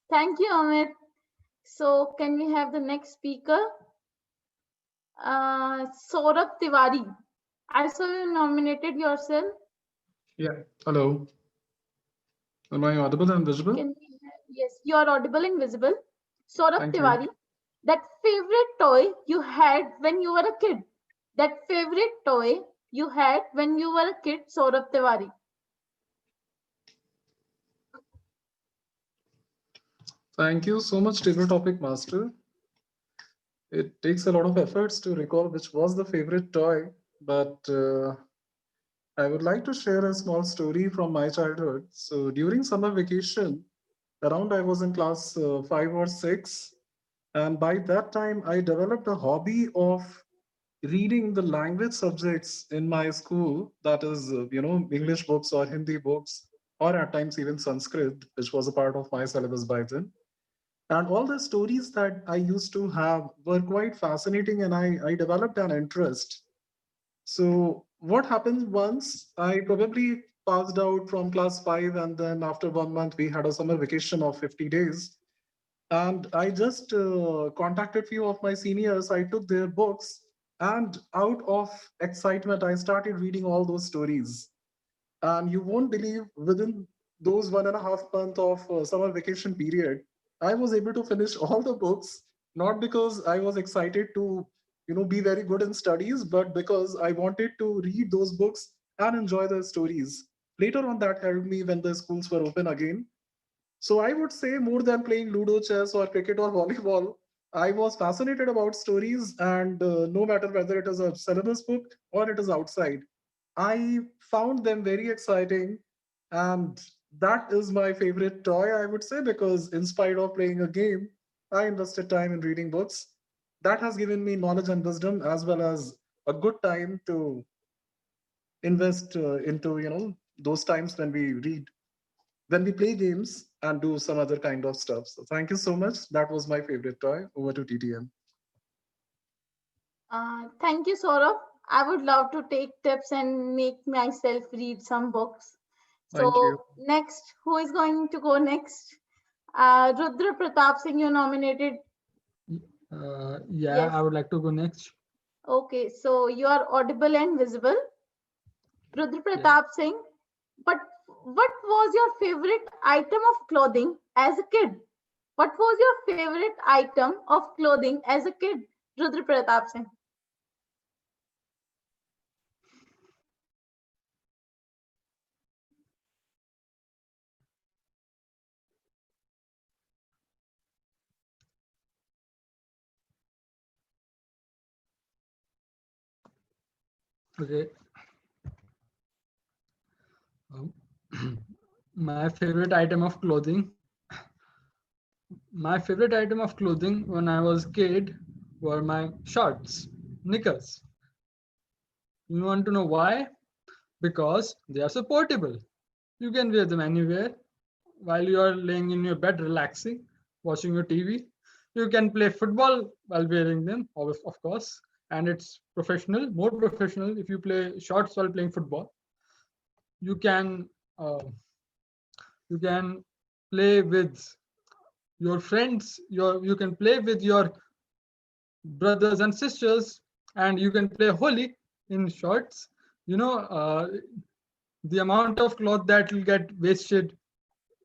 Thank you, Amit. So can we have the next speaker? Saurabh Tiwari. I saw you nominated yourself. Yeah. Hello. Am I audible and visible? Yes, you are audible and visible. Saurabh Thank you. Tiwari, that favorite toy you had when you were a kid. That favorite toy you had when you were a kid, Saurabh Tiwari. Thank you so much, Table Topic Master. It takes a lot of efforts to recall which was the favorite toy, but I would like to share a small story from my childhood. So during summer vacation, around I was in class 5 or 6, and by that time I developed a hobby of reading the language subjects in my school, that is, English books or Hindi books, or at times even Sanskrit, which was a part of my syllabus by then. And all the stories that I used to have were quite fascinating, and I developed an interest. So, what happened once, I probably passed out from class 5, and then after 1 month, we had a summer vacation of 50 days. And I just contacted few of my seniors. I took their books, and out of excitement, I started reading all those stories. And you won't believe, within those 1.5 months of summer vacation period, I was able to finish all the books, not because I was excited to, be very good in studies, but because I wanted to read those books and enjoy the stories. Later on, that helped me when the schools were open again. So I would say, more than playing Ludo, chess, or cricket or volleyball, I was fascinated about stories, and no matter whether it is a syllabus book or it is outside, I found them very exciting. And that is my favorite toy, I would say, because in spite of playing a game, I invested time in reading books. That has given me knowledge and wisdom, as well as a good time to invest into, those times when we read, when we play games and do some other kind of stuff. So thank you so much. That was my favorite toy. Over to TTM. Thank you, Saurabh. I would love to take tips and make myself read some books. Thank you. So next, who is going to go next? Rudra Pratap Singh, you nominated. Yeah, Yes. I would like to go next. Okay, so you are audible and visible. Rudra Pratap Singh, but what was your favorite item of clothing as a kid? What was your favorite item of clothing as a kid, Rudra Pratap Singh? Okay. Um, my favorite item of clothing. My favorite item of clothing when I was a kid were my shorts, knickers. You want to know why? Because they are so portable. You can wear them anywhere while you are laying in your bed relaxing, watching your TV. You can play football while wearing them, of course. and it's professional, more professional. If you play shorts while playing football, you can uh, you can play with your friends. You can play with your brothers and sisters, and you can play holy in shorts. You know, the amount of cloth that will get wasted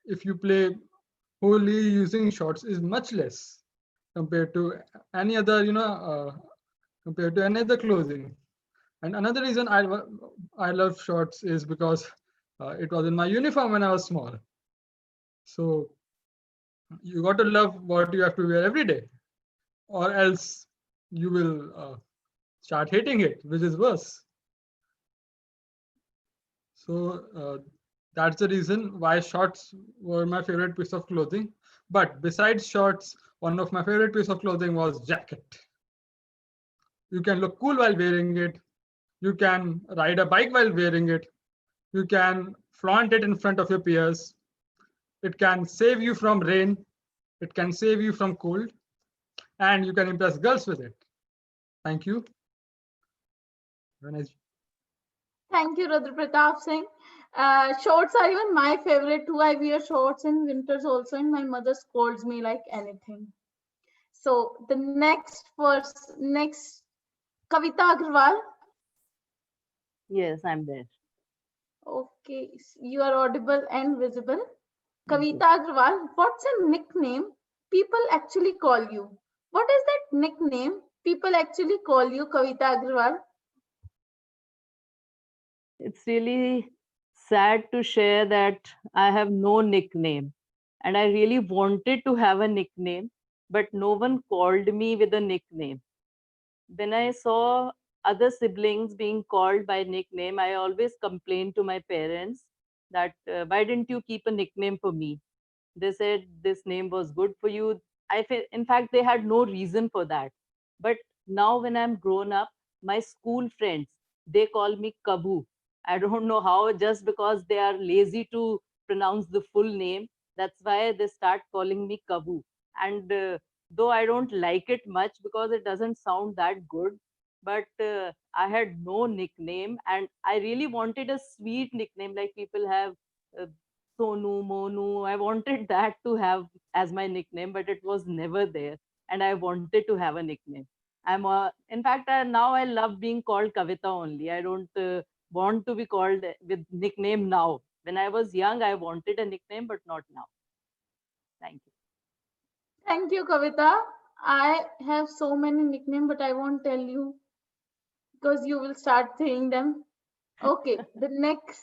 if you play holy using shorts is much less compared to any other, compared to any other clothing. And another reason I love shorts is because it was in my uniform when I was small. So you got to love what you have to wear every day, or else you will start hating it, which is worse. So that's the reason why shorts were my favorite piece of clothing. But besides shorts, one of my favorite piece of clothing was jacket. You can look cool while wearing it. You can ride a bike while wearing it. You can flaunt it in front of your peers. It can save you from rain. It can save you from cold. And you can impress girls with it. Thank you. Have a nice Thank you, Rudra Pratap Singh. Shorts are even my favorite too. I wear shorts in winters also, and my mother scolds me like anything. So the next Kavita Agarwal. Yes, I'm there. Okay, you are audible and visible. Thank you. Kavita Agarwal, what's a nickname people actually call you? What is that nickname people actually call you, Kavita Agarwal? It's really sad to share that I have no nickname. And I really wanted to have a nickname, but no one called me with a nickname. When I saw other siblings being called by nickname, I always complained to my parents that why didn't you keep a nickname for me? They said this name was good for you. In fact, they had no reason for that. But now when I'm grown up, my school friends, they call me Kabu. I don't know how, just because they are lazy to pronounce the full name. That's why they start calling me Kabu. And though I don't like it much because it doesn't sound that good, but I had no nickname, and I really wanted a sweet nickname like people have uh, Sonu, Monu. I wanted that to have as my nickname, but it was never there. And I wanted to have a nickname. In fact, now I love being called Kavita only. I don't want to be called with nickname now. When I was young, I wanted a nickname, but not now. Thank you. Thank you, Kavita. I have so many nicknames, but I won't tell you because you will start saying them. Okay, the next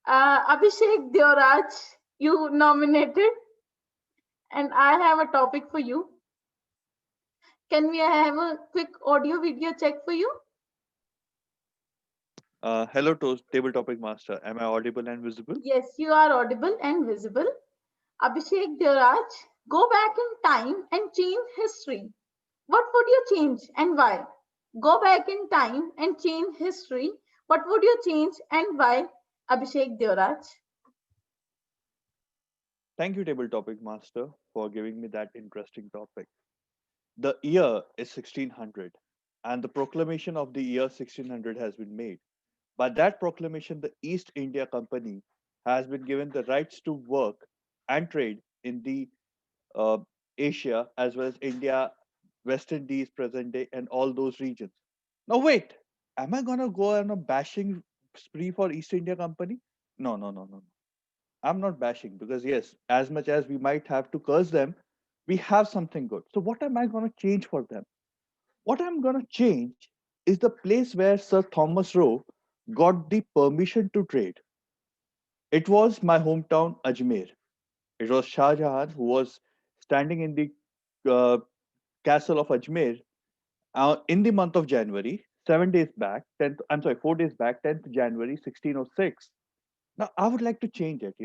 Abhishek Deoraj, you nominated, and I have a topic for you. Can we have a quick audio video check for you? Hello, Table Topic Master. Am I audible and visible? Yes, you are audible and visible. Abhishek Deoraj, go back in time and change history. What would you change and why? Go back in time and change history. What would you change and why? Abhishek Deoraj. Thank you, Table Topic Master, for giving me that interesting topic. The year is 1600, and the proclamation of the year 1600 has been made. By that proclamation, the East India Company has been given the rights to work and trade in the uh, Asia as well as India, West Indies, present day, and all those regions. Now, wait, am I gonna go on a bashing spree for East India Company? No, no, no, no. I'm not bashing because, yes, as much as we might have to curse them, we have something good. So, what am I going to change for them? What I'm going to change is the place where Sir Thomas Roe got the permission to trade. It was my hometown, Ajmer. It was Shah Jahan who was standing in the uh, castle of Ajmer in the month of January, 7 days back, 10th, I'm sorry, 4 days back, 10th January, 1606. Now, I would like to change it.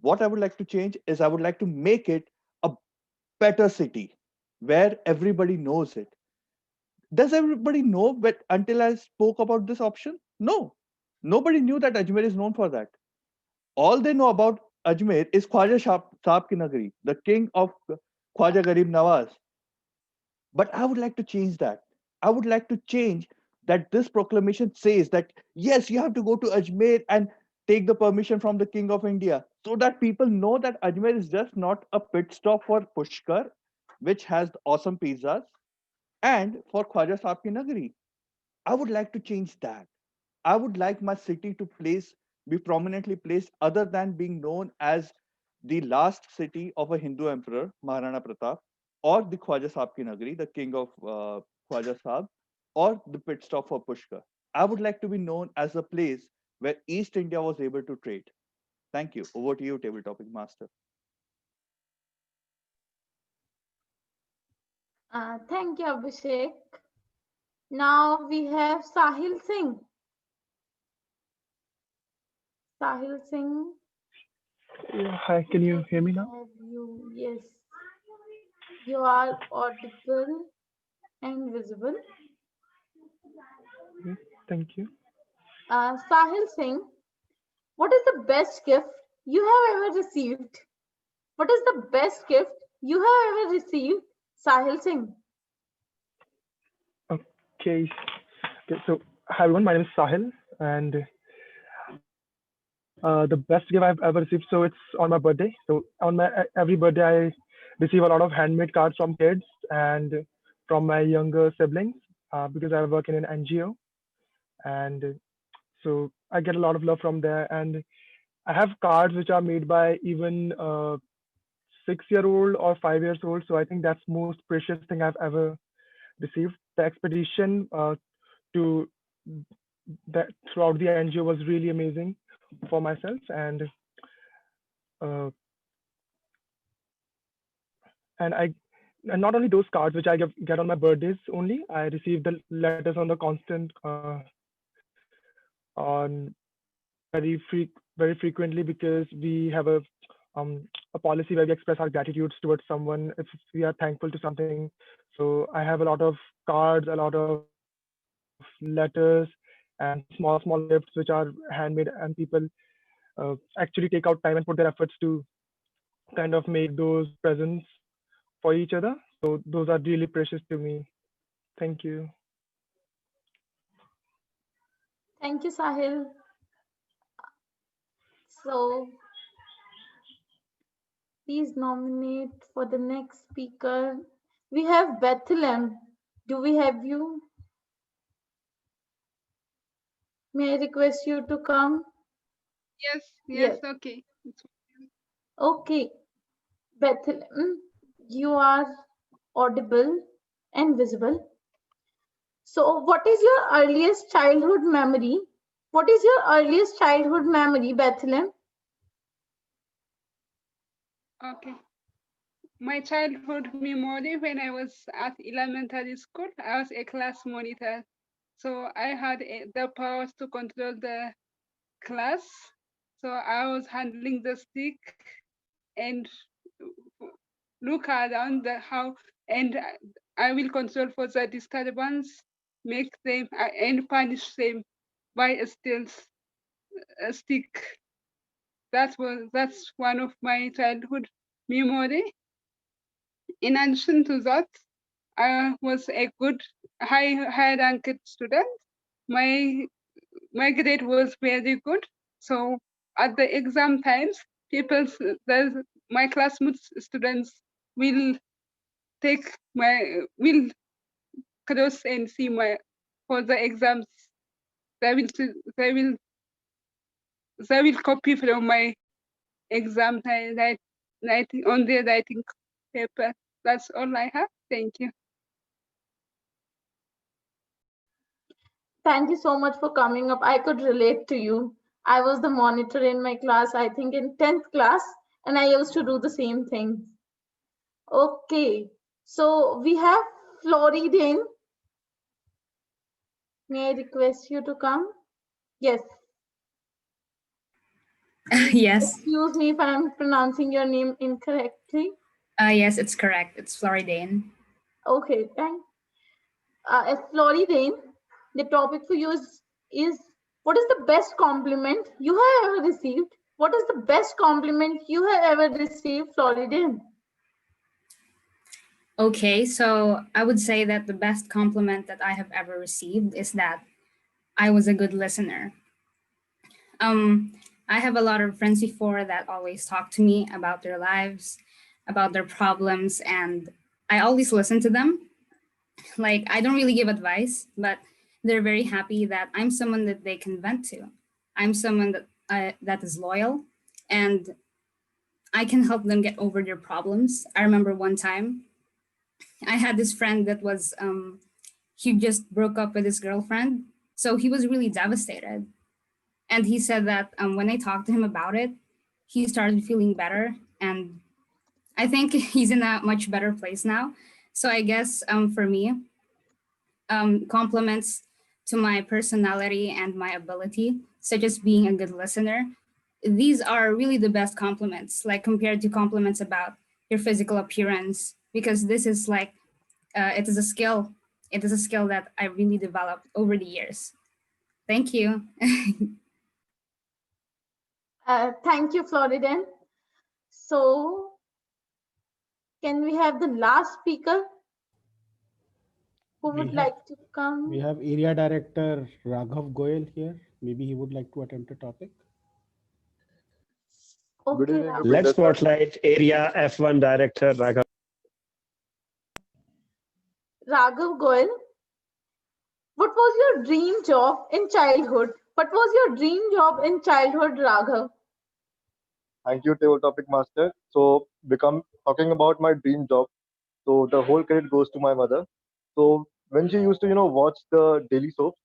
What I would like to change is I would like to make it a better city where everybody knows it. Does everybody know? But until I spoke about this option, no, nobody knew that Ajmer is known for that. All they know about Ajmer is Khwaja Saab Ki Nagari, the king of Khwaja Garib Nawaz. But I would like to change that. I would like to change that this proclamation says that yes, you have to go to Ajmer and take the permission from the King of India, so that people know that Ajmer is just not a pit stop for Pushkar, which has awesome pizzas, and for Khwaja Saab Ki Nagari. I would like to change that. I would like my city to be prominently placed other than being known as the last city of a Hindu emperor, Maharana Pratap, or the Khwaja Saab Ki Nagari, the king of Khwaja Saab, or the pit stop for Pushkar. I would like to be known as a place where East India was able to trade. Thank you. Over to you, Table Topic Master. Thank you, Abhishek. Now we have Sahil Singh. Sahil Singh. Yeah, hi, can you hear me now? Yes. You are audible and visible. Okay, thank you. Sahil Singh, what is the best gift you have ever received? What is the best gift you have ever received, Sahil Singh? Okay, so hi everyone, my name is Sahil, and the best gift I've ever received. So it's on my birthday. So on my every birthday, I receive a lot of handmade cards from kids and from my younger siblings because I work in an NGO, and so I get a lot of love from there. And I have cards which are made by even 6-year-old or 5 years old. So I think that's most precious thing I've ever received. The expedition to that throughout the NGO was really amazing for myself, uh, and not only those cards which I get on my birthdays only. I receive the letters on the constant on very frequently because we have a policy where we express our gratitudes towards someone if we are thankful to something. So I have a lot of cards, a lot of letters, and small gifts which are handmade, and people actually take out time and put their efforts to kind of make those presents for each other. So those are really precious to me. Thank you. Thank you, Sahil. So please nominate for the next speaker. We have Bethlehem. Do we have you? May I request you to come? Yes, okay. Okay, Bethlehem, you are audible and visible. So, what is your earliest childhood memory? What is your earliest childhood memory, Bethlehem? Okay. My childhood memory when I was at elementary school, I was a class monitor. So I had the powers to control the class. So I was handling the stick and look around how, and I will control for the disturbance, make them and punish them by a stick. That's one of my childhood memory. In addition to that, I was a good high ranked student. My grade was very good. So at the exam times, my classmates students will will cross and see for the exams. They will copy from my exam writing on the writing paper. That's all I have. Thank you. Thank you so much for coming up. I could relate to you. I was the monitor in my class, I think in 10th class, and I used to do the same thing. Okay, so we have Floridane. May I request you to come? Yes. Yes. Excuse me if I'm pronouncing your name incorrectly. Yes, it's correct. It's Floridane. Okay, thanks. Floridane, the topic for you is what is the best compliment you have ever received? What is the best compliment you have ever received, Floridane? Okay, so I would say that the best compliment that I have ever received is that I was a good listener. Um, I have a lot of friends before that always talk to me about their lives, about their problems, and I always listen to them. Like, I don't really give advice, but they're very happy that I'm someone that they can vent to. I'm someone that is loyal, and I can help them get over their problems. I remember one time I had this friend that was he just broke up with his girlfriend, so he was really devastated. And he said that when I talked to him about it, he started feeling better, and I think he's in a much better place now. So I guess for me, compliments to my personality and my ability, such as being a good listener, these are really the best compliments, like compared to compliments about your physical appearance, because this is like, it is a skill. It is a skill that I really developed over the years. Thank you. Thank you, Floridan. So, can we have the last speaker who would like to come? We have Area Director Raghav Goyal here. Maybe he would like to attempt a topic. Good Okay, evening, let's spotlight Area F1 Director Raghav. Raghav Goyal, what was your dream job in childhood? What was your dream job in childhood, Raghav? Thank you, Table Topic Master. So, talking about my dream job. So the whole credit goes to my mother. So when she used to, watch the daily soaps,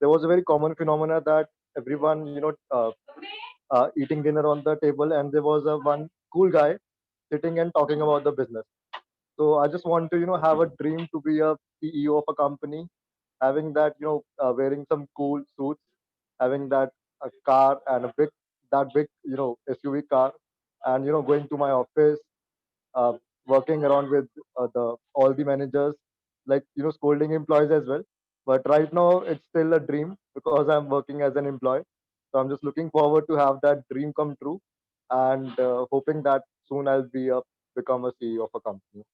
there was a very common phenomena that everyone, eating dinner on the table, and there was a one cool guy sitting and talking about the business. So I just want to, have a dream to be a CEO of a company, having that, wearing some cool suits, having that a car and that big, SUV car, and going to my office, uh, working around with the all the managers, like scolding employees as well. But right now it's still a dream because I'm working as an employee. So I'm just looking forward to have that dream come true, and hoping that soon I'll become a CEO of a company.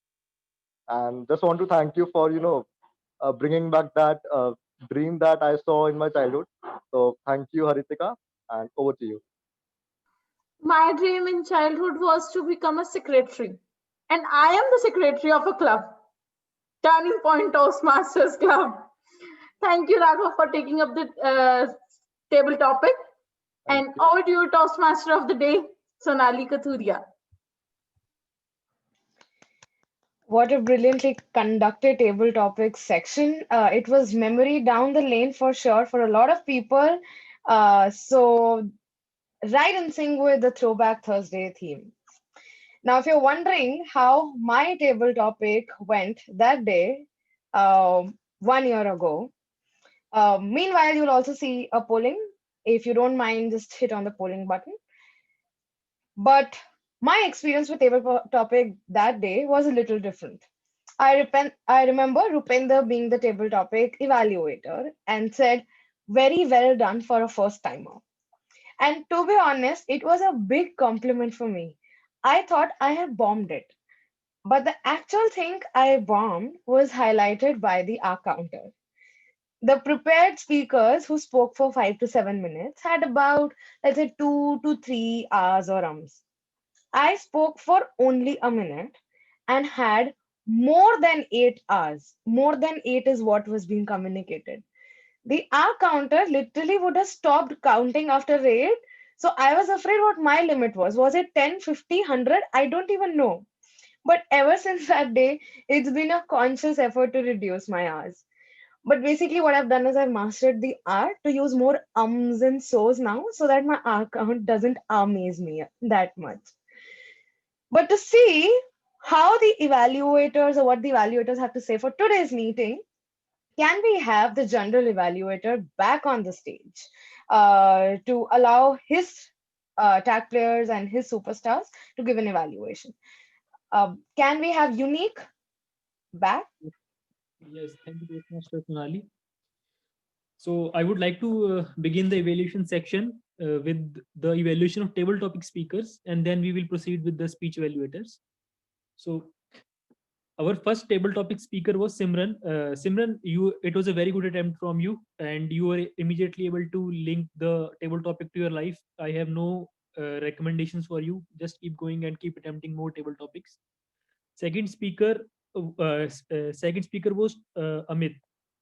And just want to thank you for bringing back that dream that I saw in my childhood. So thank you, Haritika, and over to you. My dream in childhood was to become a secretary. And I am the secretary of a club, Turning Point Toastmasters Club. Thank you, Raghav, for taking up the table topic. And over to you, Toastmaster of the Day, Sonali Kathuria. What a brilliantly conducted table topics section. It was memory down the lane for sure for a lot of people. So, right in sync with the Throwback Thursday theme. Now, if you're wondering how my table topic went that day, 1 year ago, meanwhile, you'll also see a polling. If you don't mind, just hit on the polling button. But my experience with table topic that day was a little different. I remember Rupinder being the table topic evaluator and said, "Very well done for a first timer." And to be honest, it was a big compliment for me. I thought I had bombed it. But the actual thing I bombed was highlighted by the R counter. The prepared speakers who spoke for 5 to 7 minutes had about, let's say, 2 to 3 hours or I spoke for only a minute and had more than 8 hours. More than eight is what was being communicated. The hour counter literally would have stopped counting after 8. So I was afraid what my limit was. Was it 10, 50, 100? I don't even know. But ever since that day, it's been a conscious effort to reduce my hours. But basically, what I've done is I've mastered the art to use more ums and so's now so that my hour count doesn't amaze me that much. But to see how the evaluators or what the evaluators have to say for today's meeting, can we have the general evaluator back on the stage to allow his tag players and his superstars to give an evaluation? Can we have Unique back? Yes, thank you very much, Sonali. So I would like to begin the evaluation section with the evaluation of table topic speakers, and then we will proceed with the speech evaluators. So Our first table topic speaker was Simran. Simran, it was a very good attempt from you, and you were immediately able to link the table topic to your life. I have no recommendations for you. Just keep going and keep attempting more table topics. Second speaker, second speaker was Amit.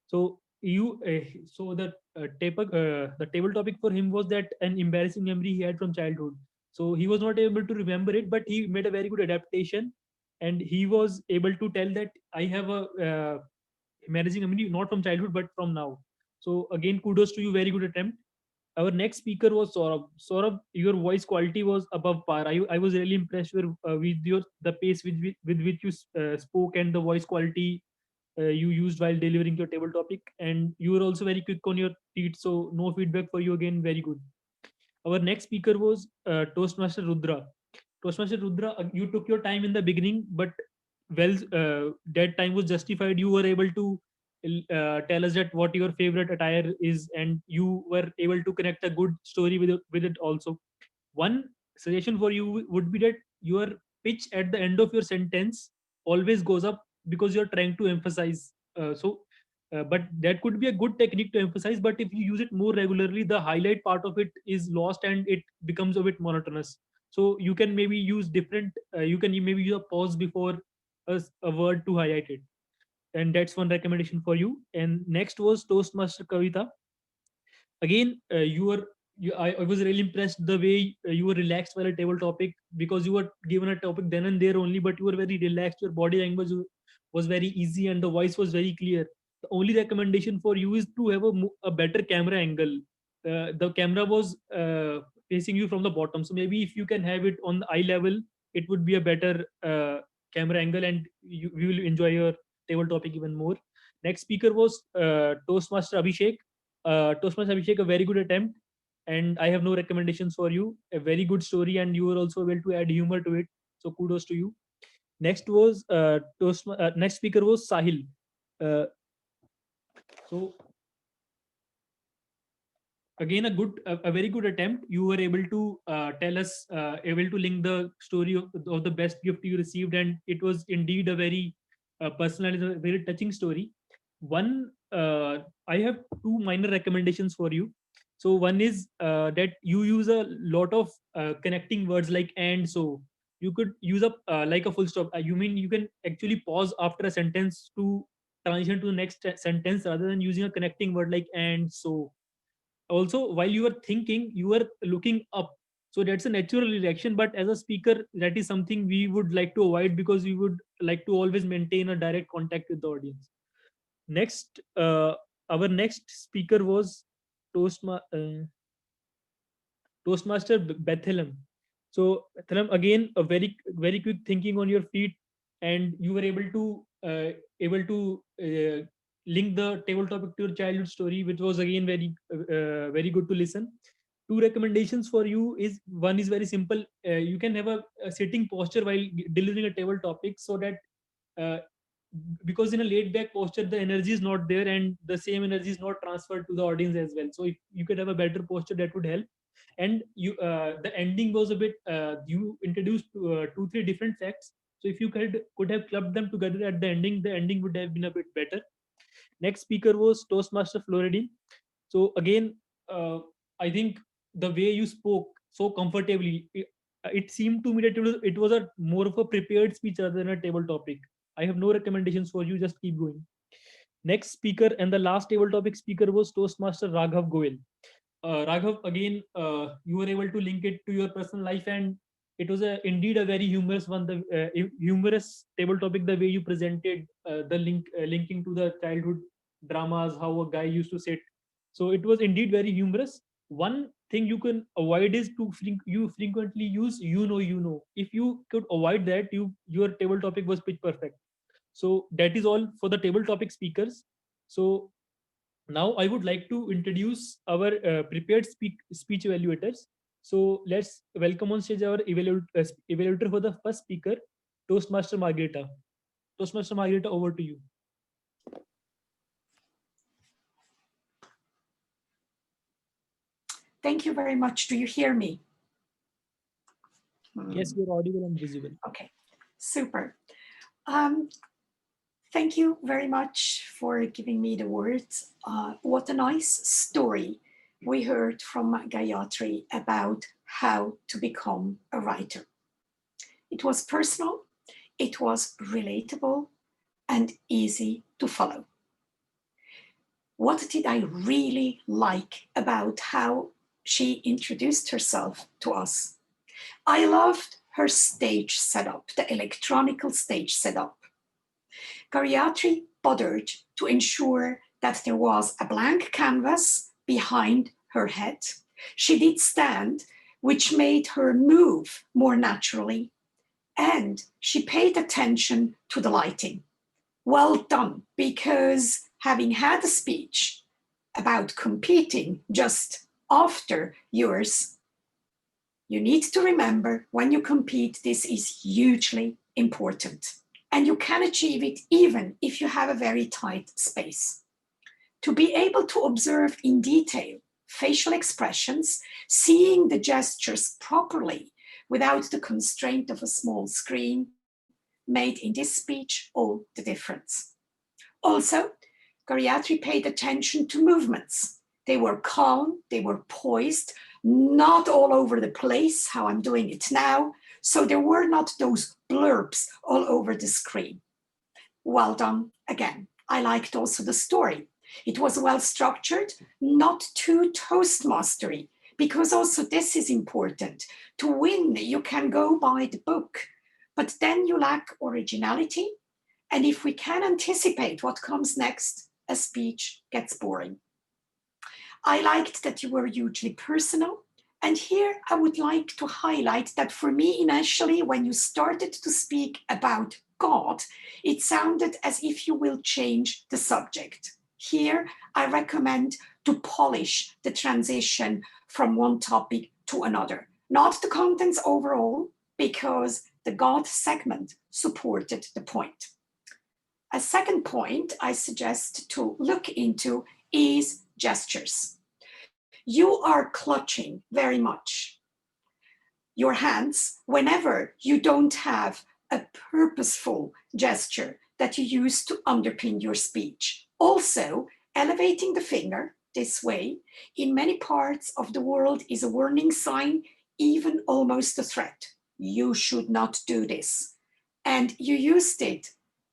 So the table topic for him was that an embarrassing memory he had from childhood. So he was not able to remember it, but he made a very good adaptation, and he was able to tell that I have a embarrassing memory not from childhood but from now. So again, kudos to you, very good attempt. Our next speaker was Saurabh. Saurabh, your voice quality was above par. I was really impressed with your the pace with which you spoke and the voice quality you used while delivering your table topic. And you were also very quick on your feet, so no feedback for you again. Very good. Our next speaker was Toastmaster Rudra. Toastmaster Rudra, you took your time in the beginning, but well, that time was justified. You were able to tell us that what your favorite attire is, and you were able to connect a good story with it also. One suggestion for you would be that your pitch at the end of your sentence always goes up because you're trying to emphasize. But that could be a good technique to emphasize. But if you use it more regularly, the highlight part of it is lost and it becomes a bit monotonous. So you can maybe use different. You can maybe use a pause before a word to highlight it, and that's one recommendation for you. And next was Toastmaster Kavita. Again, I was really impressed the way you were relaxed while a table topic, because you were given a topic then and there only, but you were very relaxed. Your body language was very easy and the voice was very clear. The only recommendation for you is to have a better camera angle. The camera was facing you from the bottom, so maybe if you can have it on the eye level, it would be a better camera angle, and we will enjoy your table topic even more. Next speaker was Toastmaster Abhishek. Toastmaster Abhishek, a very good attempt, and I have no recommendations for you. A very good story, and you were also able to add humor to it. So kudos to you. Next was next speaker was Sahil. Uh, so again, a very good attempt. You were able to tell us, able to link the story of the best gift you received, and it was indeed a very personal, very touching story. One, I have two minor recommendations for you. So one is that you use a lot of connecting words like and so. You could use up like a full stop. You mean you can actually pause after a sentence to transition to the next sentence rather than using a connecting word like and so. Also, while you are thinking, you are looking up, so that's a natural reaction, but as a speaker, that is something we would like to avoid, because we would like to always maintain a direct contact with the audience. Next, our next speaker was Toastmaster Bethlehem. So Bethlehem, again, a very quick thinking on your feet, and you were able to link the table topic to your childhood story, which was again very good to listen. Two recommendations for you is, one is very simple. You can have a sitting posture while delivering a table topic, so that uh, because in a laid back posture the energy is not there and the same energy is not transferred to the audience as well. So if you could have a better posture, that would help. And you the ending was a bit you introduced two three different facts, so if you could have clubbed them together at the ending would have been a bit better. Next speaker was Toastmaster Floridin. So again, I think the way you spoke so comfortably, it seemed to me that it was a more of a prepared speech rather than a table topic. I have no recommendations for you. Just keep going. Next speaker and the last table topic speaker was Toastmaster Raghav Goel. Raghav, again, you were able to link it to your personal life, and it was indeed a very humorous one. The humorous table topic, the way you presented the linking to the childhood dramas, how a guy used to sit. So it was indeed very humorous. One thing you can avoid is you frequently use you know. If you could avoid that, your table topic was pitch perfect. So that is all for the table topic speakers. So now I would like to introduce our prepared speech evaluators. So let's welcome on stage our evaluator for the first speaker, Toastmaster Margarita. Toastmaster Margarita, over to you. Thank you very much. Do you hear me? Yes, you're audible and visible. Okay, super. Thank you very much for giving me the words. What a nice story we heard from Gayatri about how to become a writer. It was personal, it was relatable, and easy to follow. What did I really like about how she introduced herself to us? I loved her stage setup, the electronical stage setup. Gayatri bothered to ensure that there was a blank canvas behind her head. She did stand, which made her move more naturally, and she paid attention to the lighting. Well done, because having had a speech about competing just after yours, you need to remember when you compete, this is hugely important. And you can achieve it even if you have a very tight space. To be able to observe in detail facial expressions, seeing the gestures properly without the constraint of a small screen, made in this speech all the difference. Also, Gayatri paid attention to movements. They were calm, they were poised, not all over the place, how I'm doing it now. So there were not those blurbs all over the screen. Well done again. I liked also the story. It was well structured, not too Toastmastery, because also this is important. To win, you can go by the book, but then you lack originality. And if we can anticipate what comes next, a speech gets boring. I liked that you were hugely personal. And here I would like to highlight that for me, initially, when you started to speak about God, it sounded as if you will change the subject. Here, I recommend to polish the transition from one topic to another, not the contents overall, because the God segment supported the point. A second point I suggest to look into is gestures. You are clutching very much your hands whenever you don't have a purposeful gesture that you use to underpin your speech. Also, elevating the finger this way in many parts of the world is a warning sign, even almost a threat. You should not do this. And you used it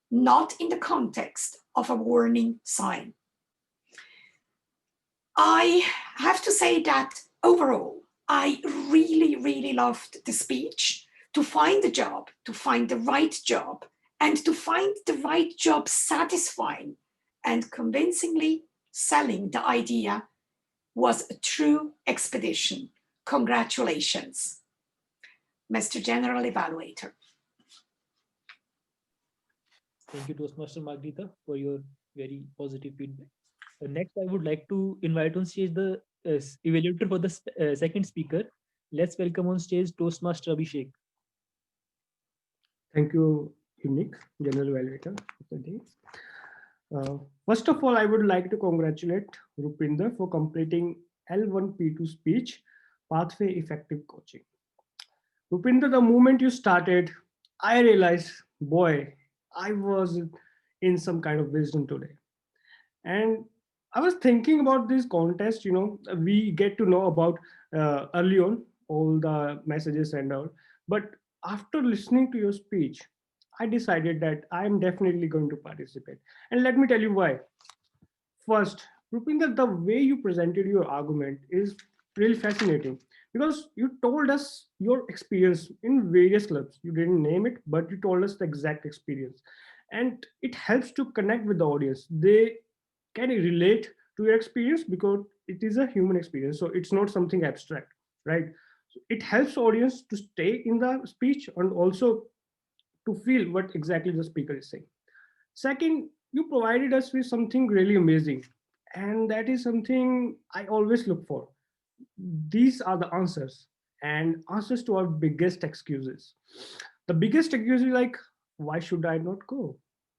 not in the context of a warning sign. I have to say that overall, I really, really loved the speech. To find a job, to find the right job, and to find the right job satisfying and convincingly selling the idea was a true expedition. Congratulations, Mr. General Evaluator. Thank you, Toastmaster Margarita, for your very positive feedback. Next, I would like to invite on stage the evaluator for the second speaker. Let's welcome on stage Toastmaster Abhishek. Thank you, Unique, General Evaluator of the day. First of all, I would like to congratulate Rupinder for completing L1P2 speech, Pathway Effective Coaching. Rupinder, the moment you started, I realized, boy, I was in some kind of wisdom today. And I was thinking about this contest, we get to know about early on all the messages and all. But after listening to your speech, I decided that I'm definitely going to participate. And let me tell you why. First, Rupinder, the way you presented your argument is really fascinating because you told us your experience in various clubs. You didn't name it, but you told us the exact experience. And it helps to connect with the audience. They can relate to your experience because it is a human experience. So it's not something abstract, right? So it helps audience to stay in the speech and also to feel what exactly the speaker is saying. Second, you provided us with something really amazing. And that is something I always look for. These are the answers and answers to our biggest excuses. The biggest excuse is like, why should I not go?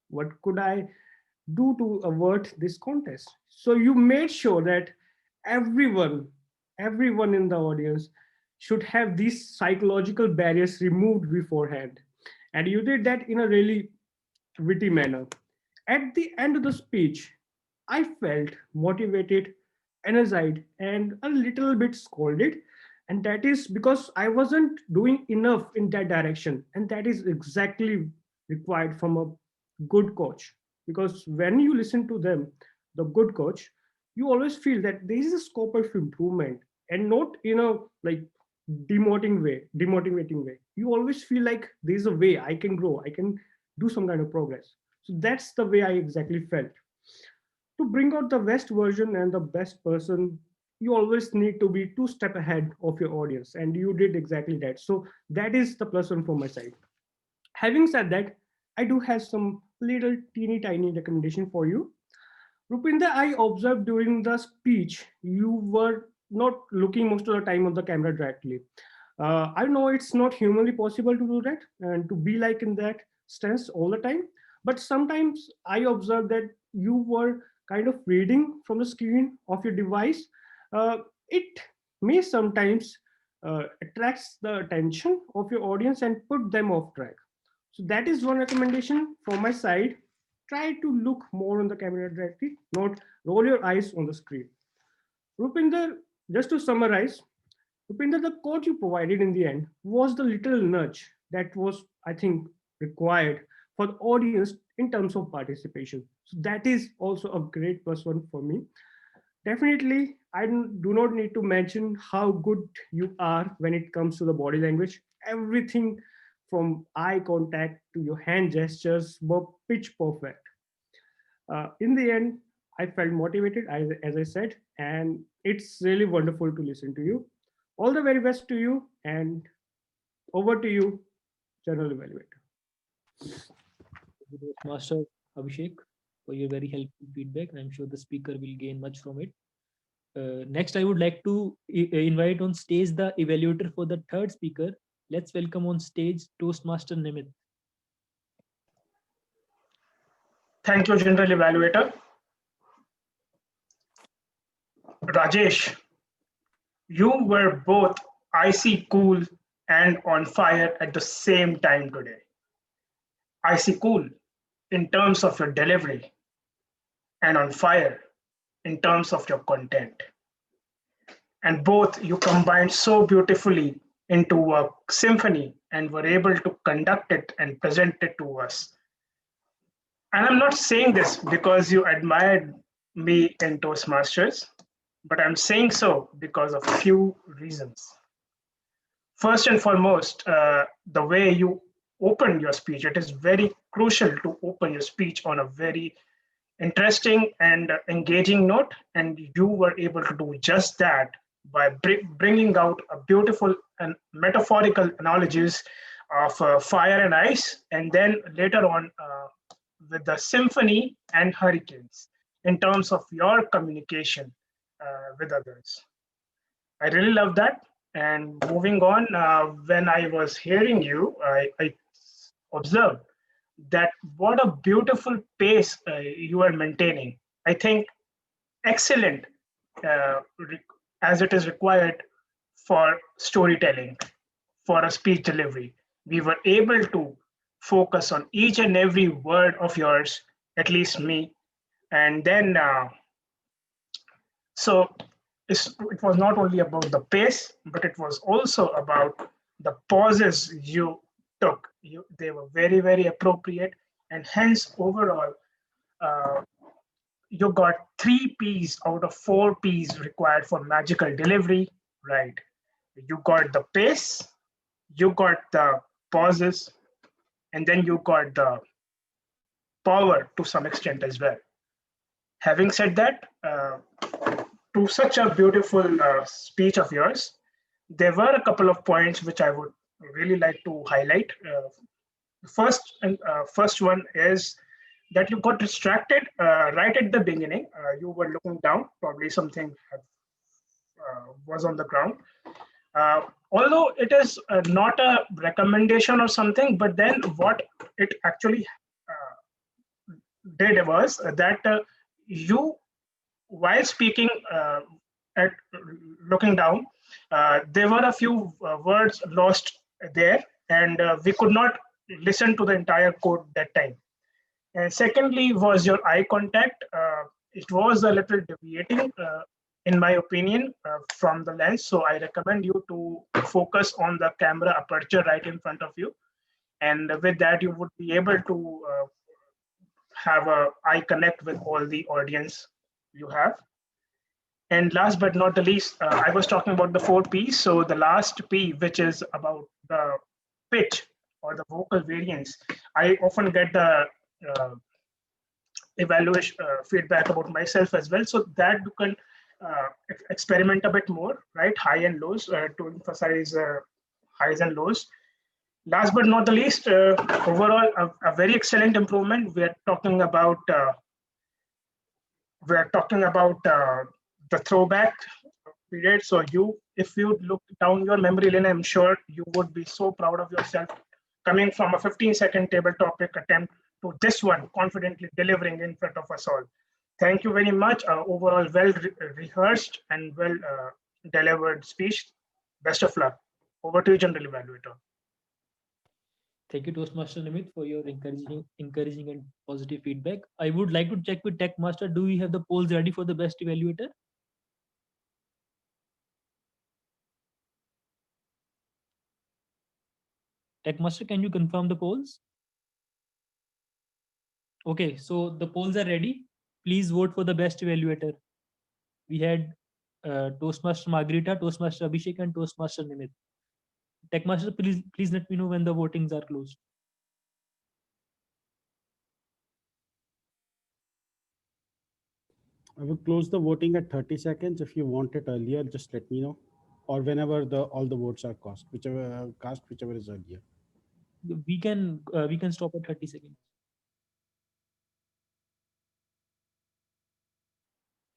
What could I do to avert this contest? So you made sure that everyone, everyone in the audience should have these psychological barriers removed beforehand. And you did that in a really witty manner. At the end of the speech, I felt motivated, energized, and a little bit scolded. And that is because I wasn't doing enough in that direction. And that is exactly required from a good coach. Because when you listen to them, the good coach, you always feel that there is a scope of improvement and not in a like demotivating way. You always feel like there's a way I can grow, I can do some kind of progress. So that's the way I exactly felt. To bring out the best version and the best person, you always need to be two step ahead of your audience, and you did exactly that. So that is the plus one from my side. Having said that, I do have some little teeny tiny recommendation for you. Rupinder, I observed during the speech, you were not looking most of the time on the camera directly. I know it's not humanly possible to do that and to be like in that stance all the time. But sometimes I observed that you were kind of reading from the screen of your device. It may sometimes attracts the attention of your audience and put them off track. So that is one recommendation from my side. Try to look more on the camera directly, not roll your eyes on the screen. Rupinder, just to summarize, Rupinder, the quote you provided in the end was the little nudge that was, I think, required for the audience in terms of participation. So that is also a great plus one for me. Definitely, I do not need to mention how good you are when it comes to the body language. Everything from eye contact to your hand gestures were pitch perfect. In the end, I felt motivated, as I said, and it's really wonderful to listen to you. All the very best to you, and over to you, General Evaluator. Master Abhishek, for your very helpful feedback. I'm sure the speaker will gain much from it. Next, I would like to invite on stage the evaluator for the third speaker. Let's welcome on stage Toastmaster Nimit. Thank you, General Evaluator. Rajesh, you were both icy cool and on fire at the same time today. Icy cool in terms of your delivery and on fire in terms of your content. And both you combined so beautifully into a symphony and were able to conduct it and present it to us. And I'm not saying this because you admired me in Toastmasters, but I'm saying so because of a few reasons. First and foremost, the way you opened your speech, it is very crucial to open your speech on a very interesting and engaging note, and you were able to do just that by bringing out a beautiful and metaphorical analogies of fire and ice, and then later on with the symphony and hurricanes in terms of your communication with others. I really love that. And moving on, when I was hearing you, I observed that what a beautiful pace you are maintaining. I think excellent as it is required for storytelling, for a speech delivery. We were able to focus on each and every word of yours, at least me. And then, so it was not only about the pace, but it was also about the pauses you took. They were very, very appropriate. And hence, overall, you got 3 P's out of 4 P's required for magical delivery, right? You got the pace, you got the pauses, and then you got the power to some extent as well. Having said that, to such a beautiful speech of yours, there were a couple of points which I would really like to highlight. First one is that you got distracted right at the beginning. You were looking down, probably something was on the ground. Although it is not a recommendation or something, but then what it actually did was that you, while speaking at looking down, there were a few words lost there, and we could not listen to the entire code that time. And secondly was your eye contact. It was a little deviating, in my opinion, from the lens. So I recommend you to focus on the camera aperture right in front of you. And with that, you would be able to have a eye connect with all the audience you have. And last but not the least, I was talking about the 4 P's. So the last P, which is about the pitch or the vocal variance, I often get the evaluation feedback about myself as well. So that you can experiment a bit more, right? High and lows to emphasize highs and lows. Last but not the least, overall, a very excellent improvement. We're talking about the throwback period. So if you look down your memory lane, I'm sure you would be so proud of yourself coming from a 15-second table topic attempt to this one, confidently delivering in front of us all. Thank you very much. Overall, well rehearsed and well delivered speech. Best of luck. Over to you, General Evaluator. Thank you, Toastmaster Nimit, for your encouraging and positive feedback. I would like to check with Tech Master. Do we have the polls ready for the best evaluator? Tech Master, can you confirm the polls? Okay, so the polls are ready. Please vote for the best evaluator. We had Toastmaster Margarita, Toastmaster Abhishek, and Toastmaster Nimit. Tech Master, please let me know when the votings are closed. I will close the voting at 30 seconds. If you want it earlier, just let me know. Or whenever all the votes are cast, whichever is earlier. We can stop at 30 seconds.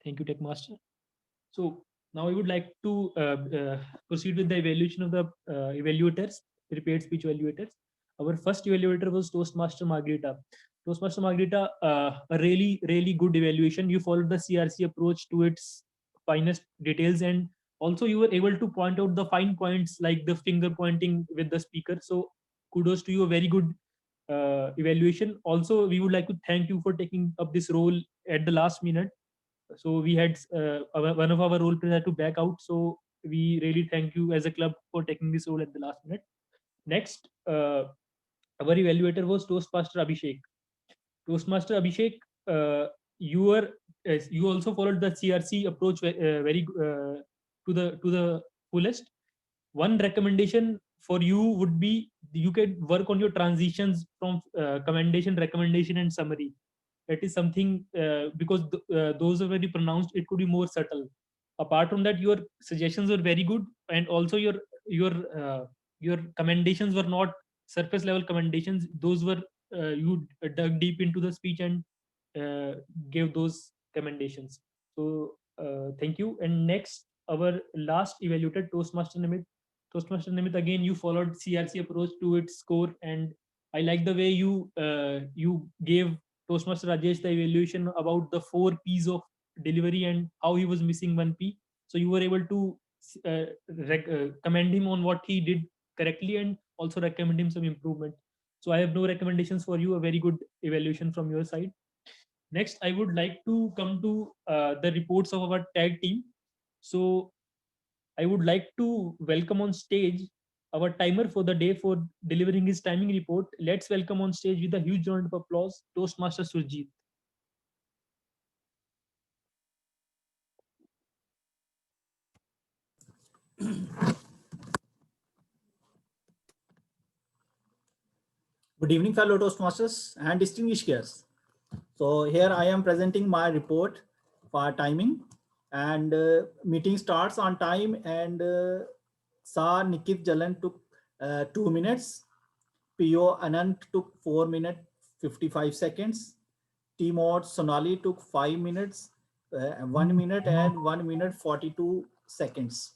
Thank you, Tech Master. So now I would like to proceed with the evaluation of the evaluators, prepared speech evaluators. Our first evaluator was Toastmaster Margarita. Toastmaster Margarita, a really good evaluation. You followed the CRC approach to its finest details, and also you were able to point out the fine points like the finger pointing with the speaker. So kudos to you, a very good evaluation. Also, we would like to thank you for taking up this role at the last minute. So we had one of our role players had to back out. So we really thank you as a club for taking this role at the last minute. Next, our evaluator was Toastmaster Abhishek. Toastmaster Abhishek, you also followed the CRC approach very to the fullest. One recommendation for you would be you can work on your transitions from commendation, recommendation, and summary. That is something because those are very pronounced. It could be more subtle. Apart from that, your suggestions were very good, and also your commendations were not surface level commendations. Those were you dug deep into the speech and gave those commendations. So thank you. And next, our last evaluator, Toastmaster Nimit. Toastmaster Nimit, again, you followed CRC approach to its score, and I like the way you gave Toastmaster Rajesh the evaluation about the 4 P's of delivery and how he was missing 1 P. So you were able to commend him on what he did correctly and also recommend him some improvement. So I have no recommendations for you. A very good evaluation from your side. Next, I would like to come to the reports of our tag team. So I would like to welcome on stage our timer for the day for delivering his timing report. Let's welcome on stage with a huge round of applause, Toastmaster Surjit. Good evening, fellow Toastmasters and distinguished guests. So here I am presenting my report for timing, and meeting starts on time, and Sa Nikit Jalan took 2 minutes. PO Anant took 4 minutes 55 seconds. T-Mod Sonali took 5 minutes, 1 minute and 1 minute 42 seconds.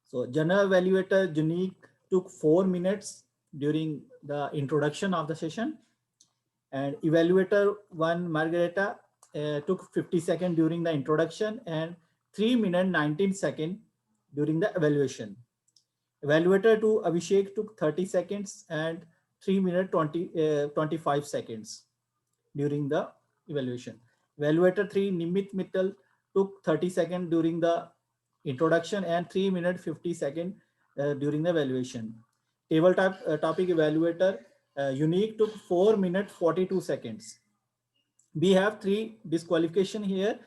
So General Evaluator Unique took 4 minutes during the introduction of the session, and Evaluator 1 Margareta took 50 seconds during the introduction and 3 minutes 19 seconds during the evaluation. Evaluator 2 Abhishek took 30 seconds and 3 minutes 25 seconds. during the evaluation. Evaluator 3, Nimit Mittal, took 30 seconds during the introduction and 3 minutes 50 seconds during the evaluation. Tabletop topic evaluator unique took 4 minutes 42 seconds. We have 3 disqualification here.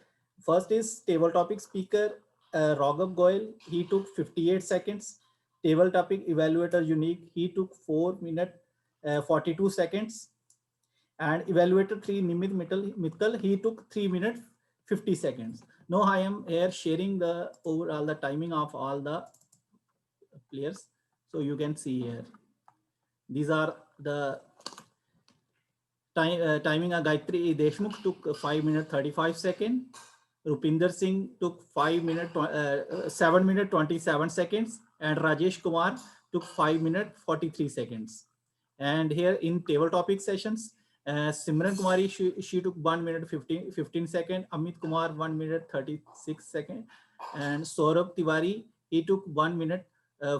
First is table topic speaker Raghav Goyal. He took 58 seconds. Table topic evaluator unique. He took 4 minutes 42 seconds. And evaluator 3 Nimit Mittal, he took 3 minutes 50 seconds. Now I am here sharing the overall the timing of all the players. So you can see here. These are the timing. Gayatri Deshmukh took 5 minutes 35 seconds. Rupinder Singh took 7 minutes 27 seconds, and Rajesh Kumar took 5 minutes 43 seconds. And here in table topic sessions, Simran Kumari, she took 1 minute 15 seconds, Amit Kumar 1 minute 36 seconds, and Saurabh Tiwari, he took 1 minute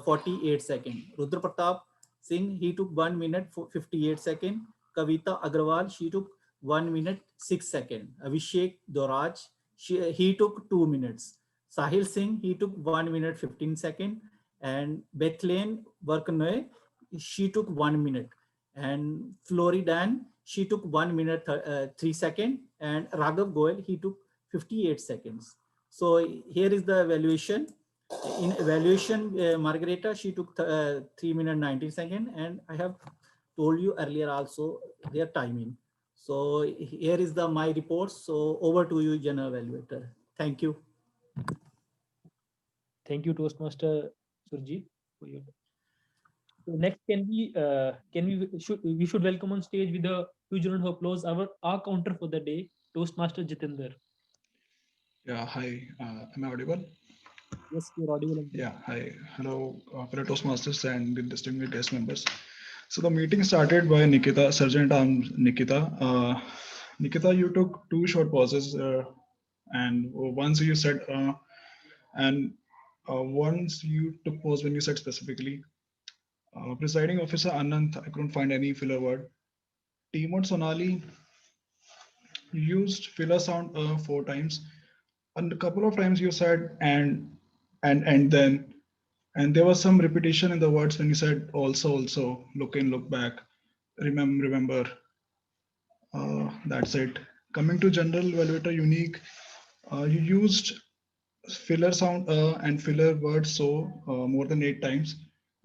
48 seconds. Rudra Pratap Singh, he took 1 minute 58 seconds. Kavita Agrawal, she took 1 minute 6 seconds. Abhishek Doraj, he took 2 minutes. Sahil Singh, he took 1 minute 15 seconds. And Bethlehem Worknoy, she took 1 minute. And Floridan, she took 1 minute 3 seconds. And Raghav Goyal, he took 58 seconds. So here is the evaluation. In evaluation, Margareta, she took 3 minutes 19 seconds. And I have told you earlier also their timing. So here is my report. So over to you, General Evaluator. Thank you. Thank you, Toastmaster Surjit, for your. So next, we should welcome on stage with a huge round of applause our counter for the day, Toastmaster Jitender. Yeah, hi. Am I audible? Yes, you're audible. Yeah, hi. Hello, fellow Toastmasters and the distinguished guest members. So the meeting started by Nikita, Sergeant Arms Nikita. Nikita, you took 2 short pauses, and once you said, and once you took pause when you said specifically. Presiding officer Anand, I couldn't find any filler word. Teammate Sonali used filler sound 4 times, and a couple of times you said and then, and there was some repetition in the words when you said also, look in, look back, remember. That's it. Coming to general evaluator unique, you used filler sound and filler words so more than 8 times,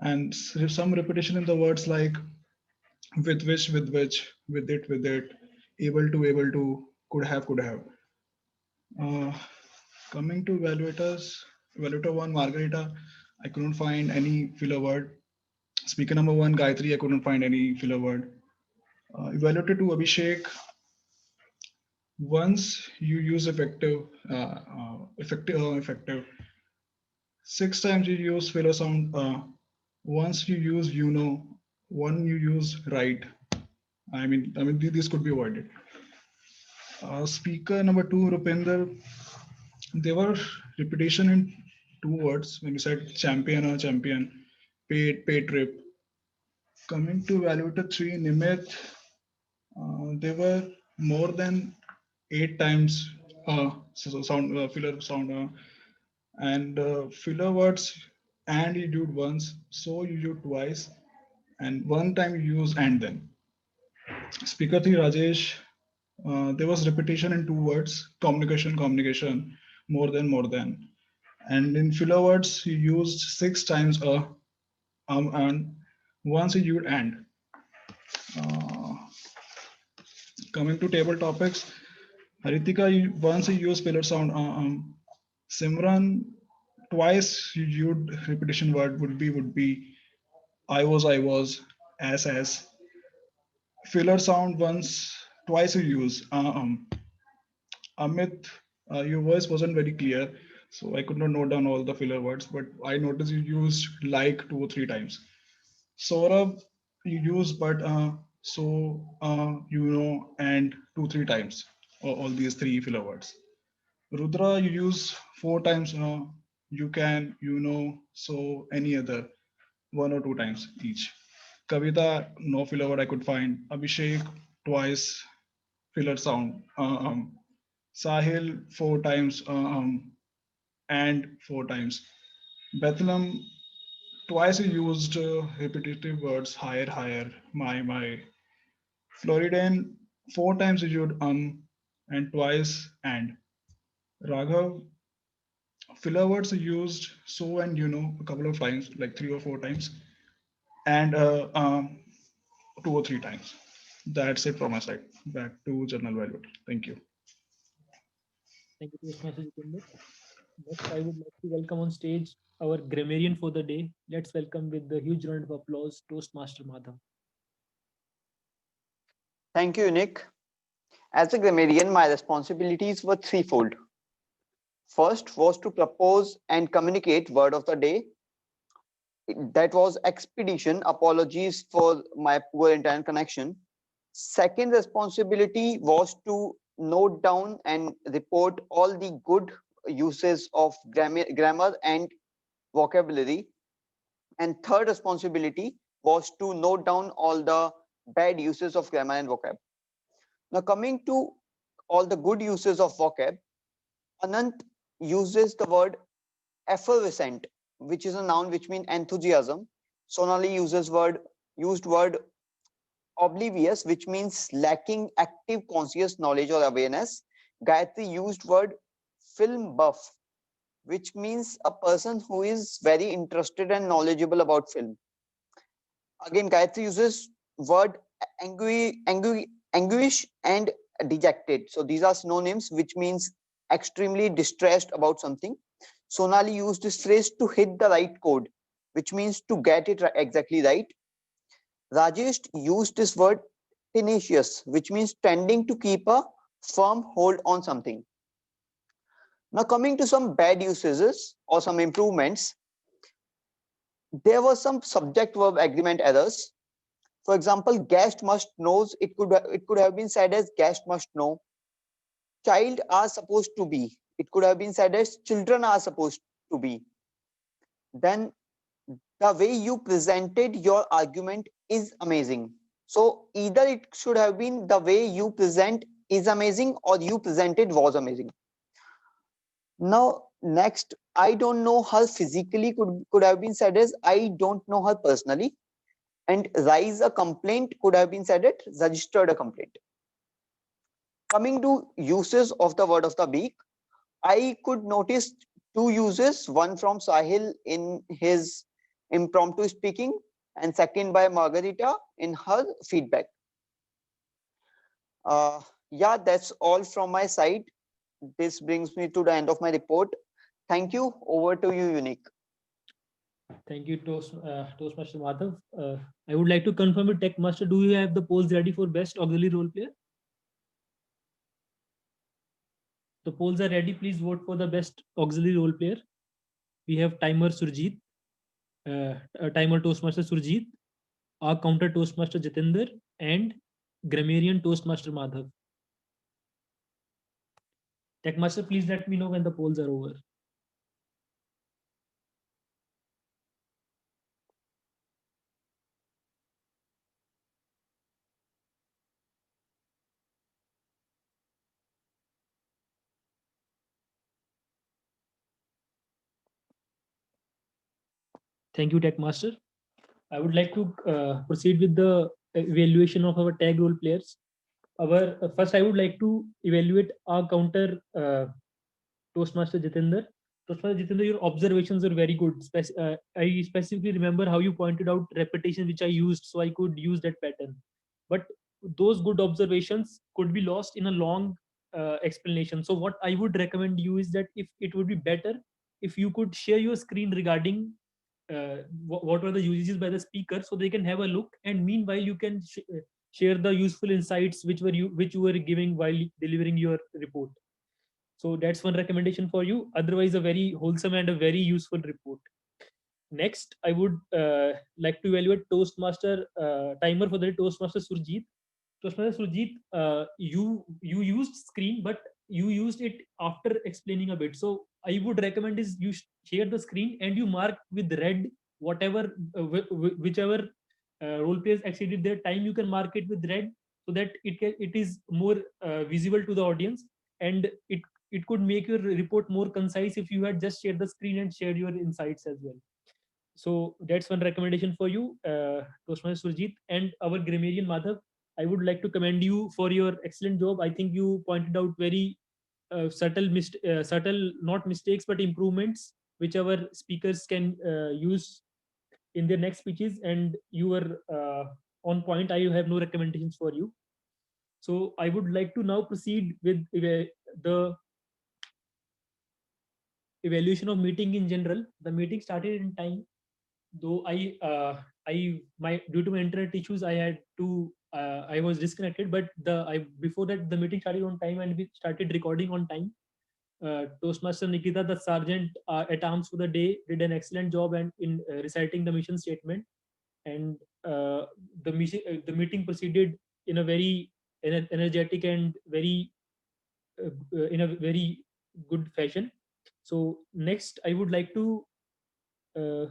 and some repetition in the words like with which, with it, able to, could have. Uh, Coming to evaluator 1 Margarita, I couldn't find any filler word. Speaker number 1 Gayatri, I couldn't find any filler word. Evaluator 2 Abhishek, once you use effective, 6 times you use filler sound. Once you use one you use right. I mean this could be avoided. Speaker number 2 Rupinder, there were repetition in 2 words when you said champion, pay trip. Coming to evaluator 3 Nimit, there were more than 8 times sound filler sound and filler words, and you do once, so you do twice, and one time you use and then. Speaker 3 Rajesh, there was repetition in 2 words, communication, more than, and in filler words you used 6 times and once you used and. Coming to table topics, Haritika, once you use filler sound. Simran, twice you used repetition word would be. I was, as. Filler sound twice you use. Amit, your voice wasn't very clear, so I could not note down all the filler words, but I noticed you used like 2 or 3 times. Saurabh, you use but, so, and 2 3 times, all these 3 filler words. Rudra, you use 4 times, you can, so any other 1 or 2 times each. Kavita, no filler word I could find. Abhishek, twice. filler sound. Sahil 4 times, and 4 times. Bethlehem twice you used repetitive words, higher, higher, my. Floridian 4 times you used and twice and. Raghav filler words are used so and a couple of times, like 3 or 4 times, and 2 or 3 times. That's it from my side. Back to General Value. Thank you. Thank you, Toastmaster Jitendra. Next, I would like to welcome on stage our grammarian for the day. Let's welcome with the huge round of applause Toastmaster Madhav. Thank you, Nick. As a grammarian, my responsibilities were threefold. First was to propose and communicate word of the day. That was expedition. Apologies for my poor internet connection. Second responsibility was to note down and report all the good uses of grammar and vocabulary. And third responsibility was to note down all the bad uses of grammar and vocab. Now, coming to all the good uses of vocab, Anant uses the word effervescent, which is a noun which means enthusiasm. Sonali used word oblivious, which means lacking active conscious knowledge or awareness. Gayatri used word film buff, which means a person who is very interested and knowledgeable about film. Again, Gayatri uses word anguish and dejected. So these are synonyms, which means extremely distressed about something. Sonali used this phrase to hit the right chord, which means to get it exactly right. Rajesh used this word tenacious, which means tending to keep a firm hold on something. Now, coming to some bad usages or some improvements, there were some subject verb agreement errors. For example, guest must knows, it could have been said as guest must know. Child are supposed to be, it could have been said as children are supposed to be. Then the way you presented your argument is amazing. So either it should have been the way you present is amazing or you presented was amazing. Now, next, I don't know her physically could have been said as I don't know her personally. And raise a complaint could have been said it registered a complaint. Coming to uses of the word of the week, I could notice two uses, one from Sahil in his impromptu speaking and second by Margarita in her feedback. Yeah, that's all from my side. This brings me to the end of my report. Thank you. Over to you, Unique. Thank you, Toastmaster Madhav. I would like to confirm with Tech Master, do you have the polls ready for best auxiliary role player? The polls are ready. Please vote for the best auxiliary role player. We have timer Surjit, timer Toastmaster Surjit, our counter Toastmaster Jitender, and grammarian Toastmaster Madhav. Tech Master, please let me know when the polls are over. Thank you, Tech Master. I would like to proceed with the evaluation of our tag role players. First, I would like to evaluate our counter Toastmaster Jitender. Toastmaster Jitender, your observations are very good. I specifically remember how you pointed out repetition, which I used, so I could use that pattern. But those good observations could be lost in a long explanation. So what I would recommend you is that if it would be better if you could share your screen regarding what were the usages by the speaker, so they can have a look, and meanwhile you can share the useful insights which you were giving while delivering your report. So that's one recommendation for you. Otherwise, a very wholesome and a very useful report. Next, I would like to evaluate Toastmaster timer for the Toastmaster Surjit. Toastmaster Surjit, you used screen, but you used it after explaining a bit. So I would recommend is you share the screen and you mark with red whatever whichever role players exceeded their time. You can mark it with red, so that it is more visible to the audience, and it could make your report more concise if you had just shared the screen and shared your insights as well. So that's one recommendation for you, Toastmaster Surjit and our grammarian Madhav. I would like to commend you for your excellent job. I think you pointed out very subtle, not mistakes, but improvements, which our speakers can use in their next speeches. And you were on point. I have no recommendations for you. So I would like to now proceed with the evaluation of meeting in general. The meeting started in time, though my due to my internet issues, I was disconnected. But before that, the meeting started on time and we started recording on time. Toastmaster Nikita, the sergeant at arms for the day, did an excellent job and in reciting the mission statement. And the meeting proceeded in a very energetic and very in a very good fashion. So next, I would like to uh,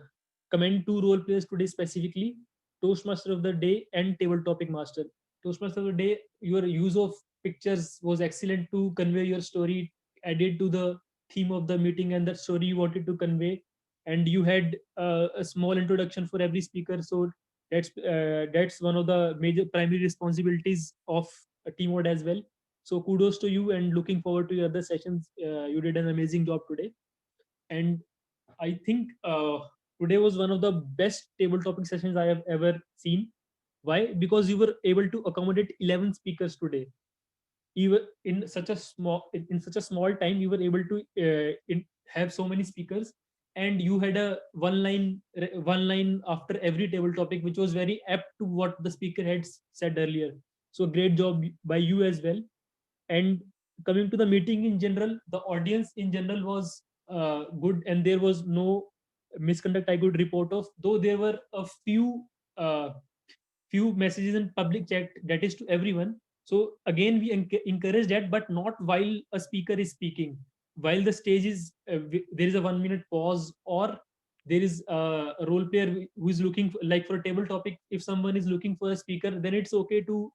commend two role players today specifically: Toastmaster of the Day and Table Topic Master. Toastmaster of the Day, your use of pictures was excellent to convey your story, added to the theme of the meeting and the story you wanted to convey. And you had a small introduction for every speaker. So that's one of the major primary responsibilities of a team mode as well. So kudos to you and looking forward to your other sessions. You did an amazing job today. And I think today was one of the best table topic sessions I have ever seen. Why? Because you were able to accommodate 11 speakers today. Even in such a small time, you were able to have so many speakers, and you had a one line after every table topic, which was very apt to what the speaker had said earlier. So great job by you as well. And coming to the meeting in general, the audience in general was good, and there was no misconduct I could report of, though there were a uh, few messages in public chat, that is to everyone. So again, we encourage that, but not while a speaker is speaking. While the stage is there is a 1 minute pause, or there is a role player who is looking for, like for a table topic, if someone is looking for a speaker, then it's okay to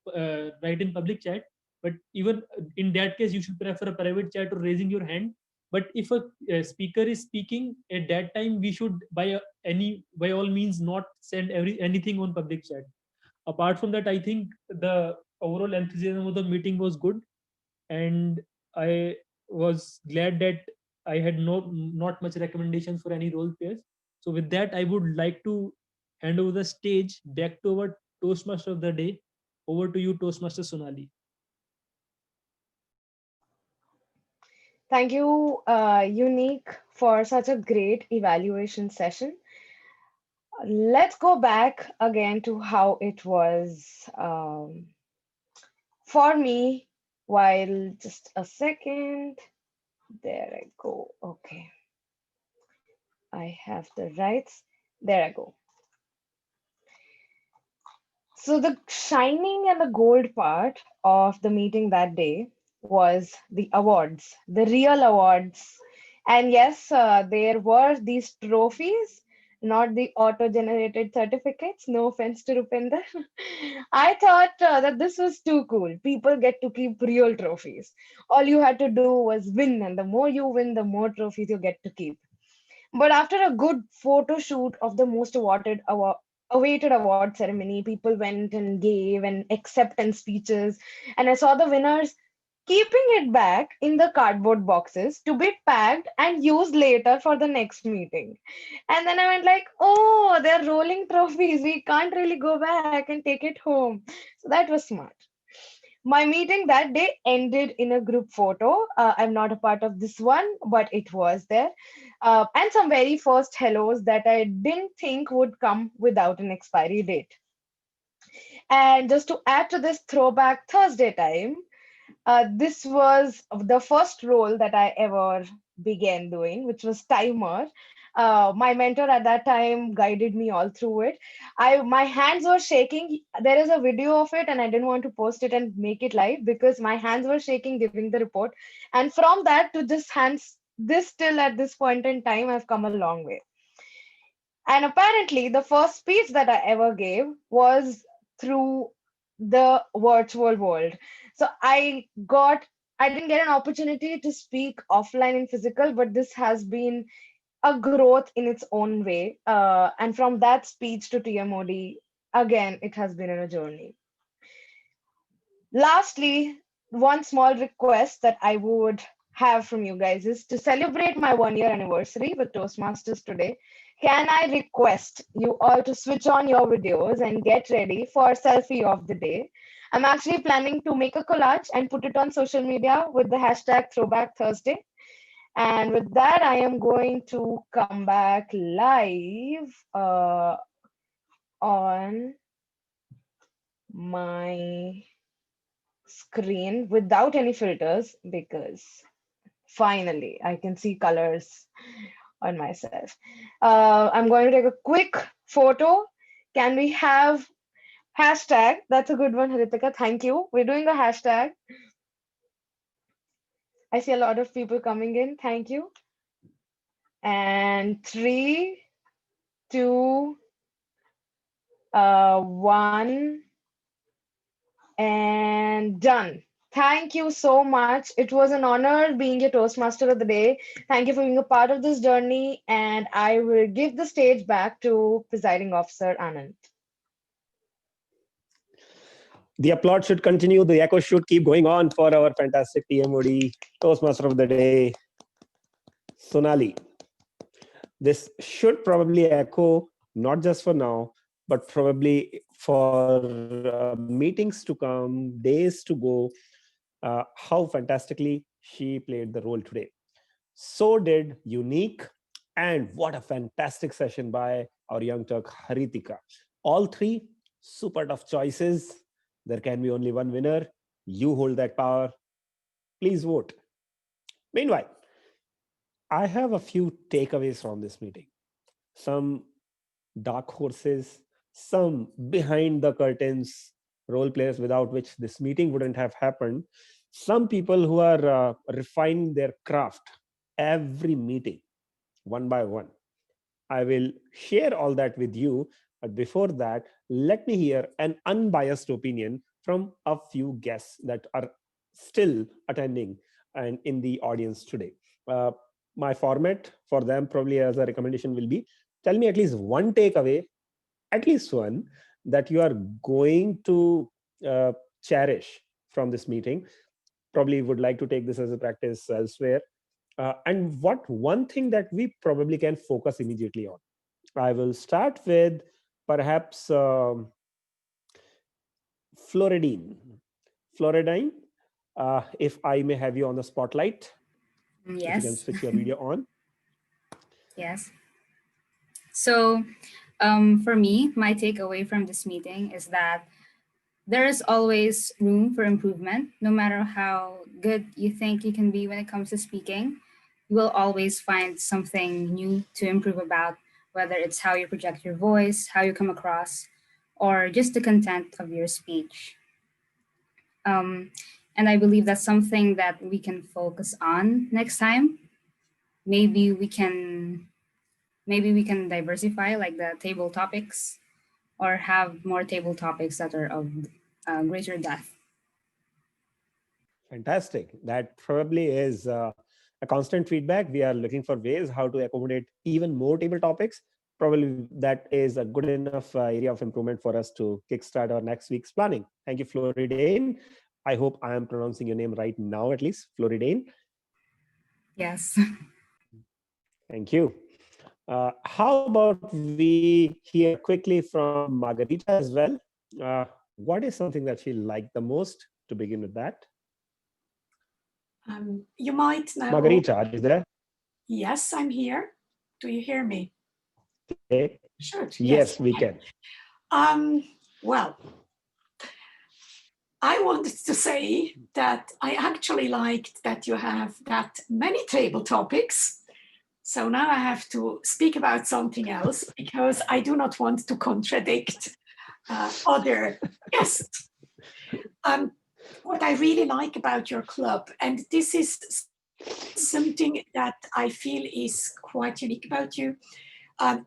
write in public chat. But even in that case, you should prefer a private chat or raising your hand. But if a speaker is speaking at that time, we should by all means not send anything on public chat. Apart from that, I think the overall enthusiasm of the meeting was good, and I was glad that I had not much recommendations for any role players. So with that, I would like to hand over the stage back to our Toastmaster of the day. Over to you, Toastmaster Sonali. Thank you, Unique, for such a great evaluation session. Let's go back again to how it was for me. While just a second, there I go. Okay, I have the rights. There I go. So the shining and the gold part of the meeting that day was the awards, the real awards. And yes, there were these trophies, not the auto-generated certificates. No offense to Rupinder. I thought that this was too cool. People get to keep real trophies. All you had to do was win, and the more you win, the more trophies you get to keep. But after a good photo shoot of the most awaited award ceremony, people went and gave and acceptance speeches, and I saw the winners keeping it back in the cardboard boxes to be packed and used later for the next meeting. And then I went like, oh, they're rolling trophies. We can't really go back and take it home. So that was smart. My meeting that day ended in a group photo. I'm not a part of this one, but it was there. And some very first hellos that I didn't think would come without an expiry date. And just to add to this throwback Thursday time, this was the first role that I ever began doing, which was timer. My mentor at that time guided me all through it. My hands were shaking. There is a video of it, and I didn't want to post it and make it live because my hands were shaking giving the report. And from that to this hands, this still at this point in time, I've come a long way. And apparently, the first speech that I ever gave was through the virtual world. So I didn't get an opportunity to speak offline in physical, but this has been a growth in its own way. And from that speech to TMOD, again, it has been a journey. Lastly, one small request that I would have from you guys is to celebrate my 1 year anniversary with Toastmasters today. Can I request you all to switch on your videos and get ready for selfie of the day? I'm actually planning to make a collage and put it on social media with the hashtag Throwback Thursday. And with that, I am going to come back live on my screen without any filters because finally I can see colors on myself. I'm going to take a quick photo. Can we have hashtag? That's a good one, Haritika. Thank you. We're doing a hashtag. I see a lot of people coming in. Thank you. And 3, 2, 1, and done. Thank you so much. It was an honor being your Toastmaster of the day. Thank you for being a part of this journey. And I will give the stage back to Presiding Officer Anand. The applause should continue. The echo should keep going on for our fantastic TMOD Toastmaster of the day, Sonali. This should probably echo not just for now, but probably for meetings to come, days to go, how fantastically she played the role today. So did Unique, and what a fantastic session by our young Turk, Haritika. All three super tough choices. There can be only one winner. You hold that power. Please vote. Meanwhile, I have a few takeaways from this meeting. Some dark horses, some behind the curtains role players without which this meeting wouldn't have happened, some people who are refining their craft every meeting one by one. I will share all that with you, but before that, let me hear an unbiased opinion from a few guests that are still attending and in the audience today. My format for them probably as a recommendation will be, tell me at least one takeaway, at least one, that you are going to cherish from this meeting. Probably would like to take this as a practice elsewhere. And what one thing that we probably can focus immediately on. I will start with perhaps Floridine. Floridine, if I may have you on the spotlight. If you can Yes. switch your video on. Yes. So for me, my takeaway from this meeting is that there is always room for improvement. No matter how good you think you can be when it comes to speaking, you will always find something new to improve about, whether it's how you project your voice, how you come across, or just the content of your speech. And I believe that's something that we can focus on next time. Maybe we can diversify like the table topics, or have more table topics that are of greater depth. Fantastic. That probably is a constant feedback. We are looking for ways how to accommodate even more table topics. Probably that is a good enough area of improvement for us to kickstart our next week's planning. Thank you, Floridane. I hope I am pronouncing your name right now, at least, Floridane. Yes. Thank you. How about we hear quickly from Margarita as well? What is something that she liked the most to begin with that? You might know. Margarita, are you there? Yes, I'm here. Do you hear me? Okay. Sure. Yes, we can. Well, I wanted to say that I actually liked that you have that many table topics. So now I have to speak about something else because I do not want to contradict other guests. What I really like about your club, and this is something that I feel is quite unique about you,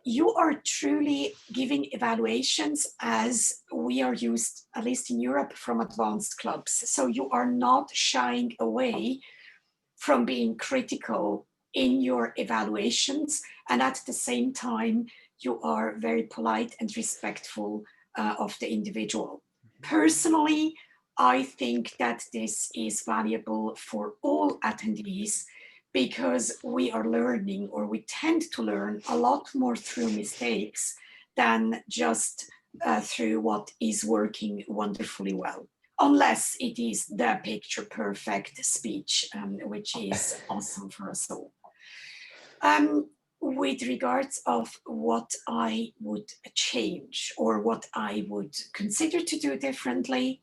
You are truly giving evaluations as we are used, at least in Europe, from advanced clubs. So you are not shying away from being critical in your evaluations, and at the same time, you are very polite and respectful of the individual. Personally, I think that this is valuable for all attendees because we are learning, or we tend to learn a lot more through mistakes than just through what is working wonderfully well, unless it is the picture perfect speech, which is awesome for us all. With regards of what I would change or what I would consider to do differently,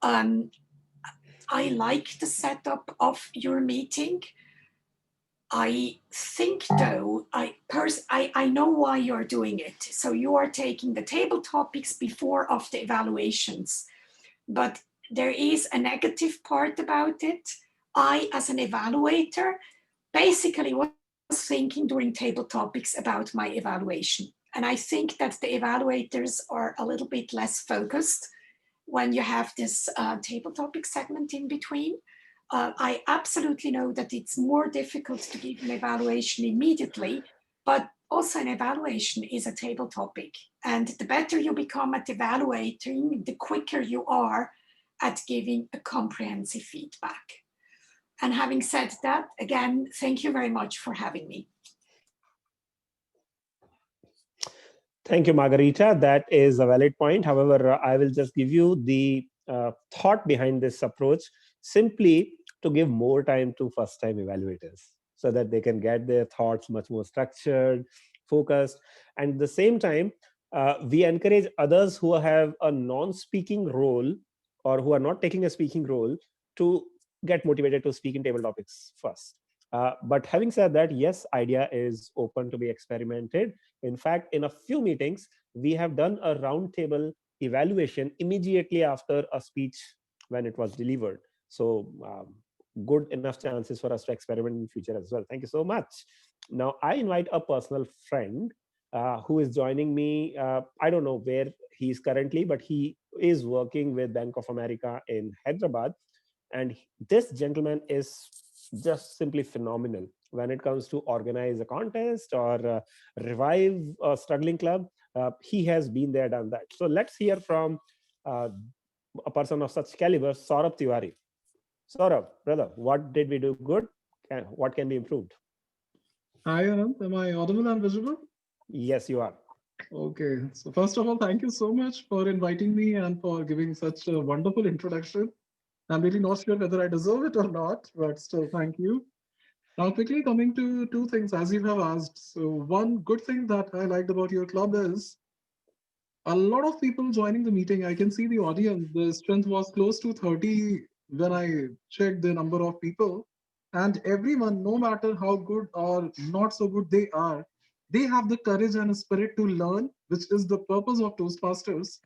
I like the setup of your meeting. I think though, I know why you're doing it. So you are taking the table topics before of the evaluations, but there is a negative part about it. I, as an evaluator, basically was thinking during table topics about my evaluation. And I think that the evaluators are a little bit less focused when you have this table topic segment in between. I absolutely know that it's more difficult to give an evaluation immediately, but also an evaluation is a table topic. And the better you become at evaluating, the quicker you are at giving a comprehensive feedback. And having said that, again, thank you very much for having me. Thank you, Margarita. That is a valid point. However, I will just give you the thought behind this approach, simply to give more time to first-time evaluators so that they can get their thoughts much more structured, focused. And at the same time, we encourage others who have a non-speaking role or who are not taking a speaking role to get motivated to speak in table topics first. But having said that, yes, idea is open to be experimented. In fact, in a few meetings, we have done a roundtable evaluation immediately after a speech when it was delivered. So good enough chances for us to experiment in the future as well. Thank you so much. Now, I invite a personal friend who is joining me. I don't know where he is currently, but he is working with Bank of America in Hyderabad. And this gentleman is just simply phenomenal when it comes to organize a contest or revive a struggling club. He has been there, done that. So let's hear from a person of such caliber, Saurabh Tiwari. Saurabh, brother, what did we do good? What can be improved? Hi, Anand. Am I audible and visible? Yes, you are. Okay. So first of all, thank you so much for inviting me and for giving such a wonderful introduction. I'm really not sure whether I deserve it or not, but still, thank you. Now, quickly coming to two things as you have asked. So one good thing that I liked about your club is a lot of people joining the meeting. I can see the audience. The strength was close to 30 when I checked the number of people. And everyone, no matter how good or not so good they have the courage and spirit to learn, which is the purpose of Toastmasters.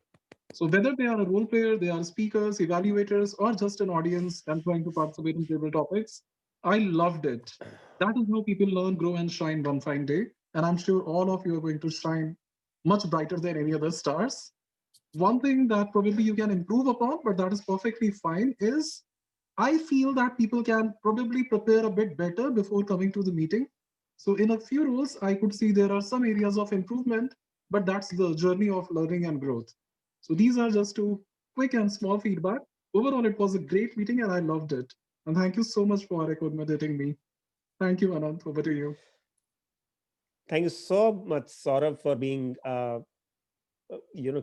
So whether they are a role player, they are speakers, evaluators, or just an audience and trying to participate in table topics, I loved it. That is how people learn, grow, and shine one fine day. And I'm sure all of you are going to shine much brighter than any other stars. One thing that probably you can improve upon, but that is perfectly fine, is I feel that people can probably prepare a bit better before coming to the meeting. So in a few roles, I could see there are some areas of improvement, but that's the journey of learning and growth. So these are just two quick and small feedback. Overall, it was a great meeting and I loved it. And thank you so much for accommodating me. Thank you, Anand. Over to you. Thank you so much, Saurabh, for being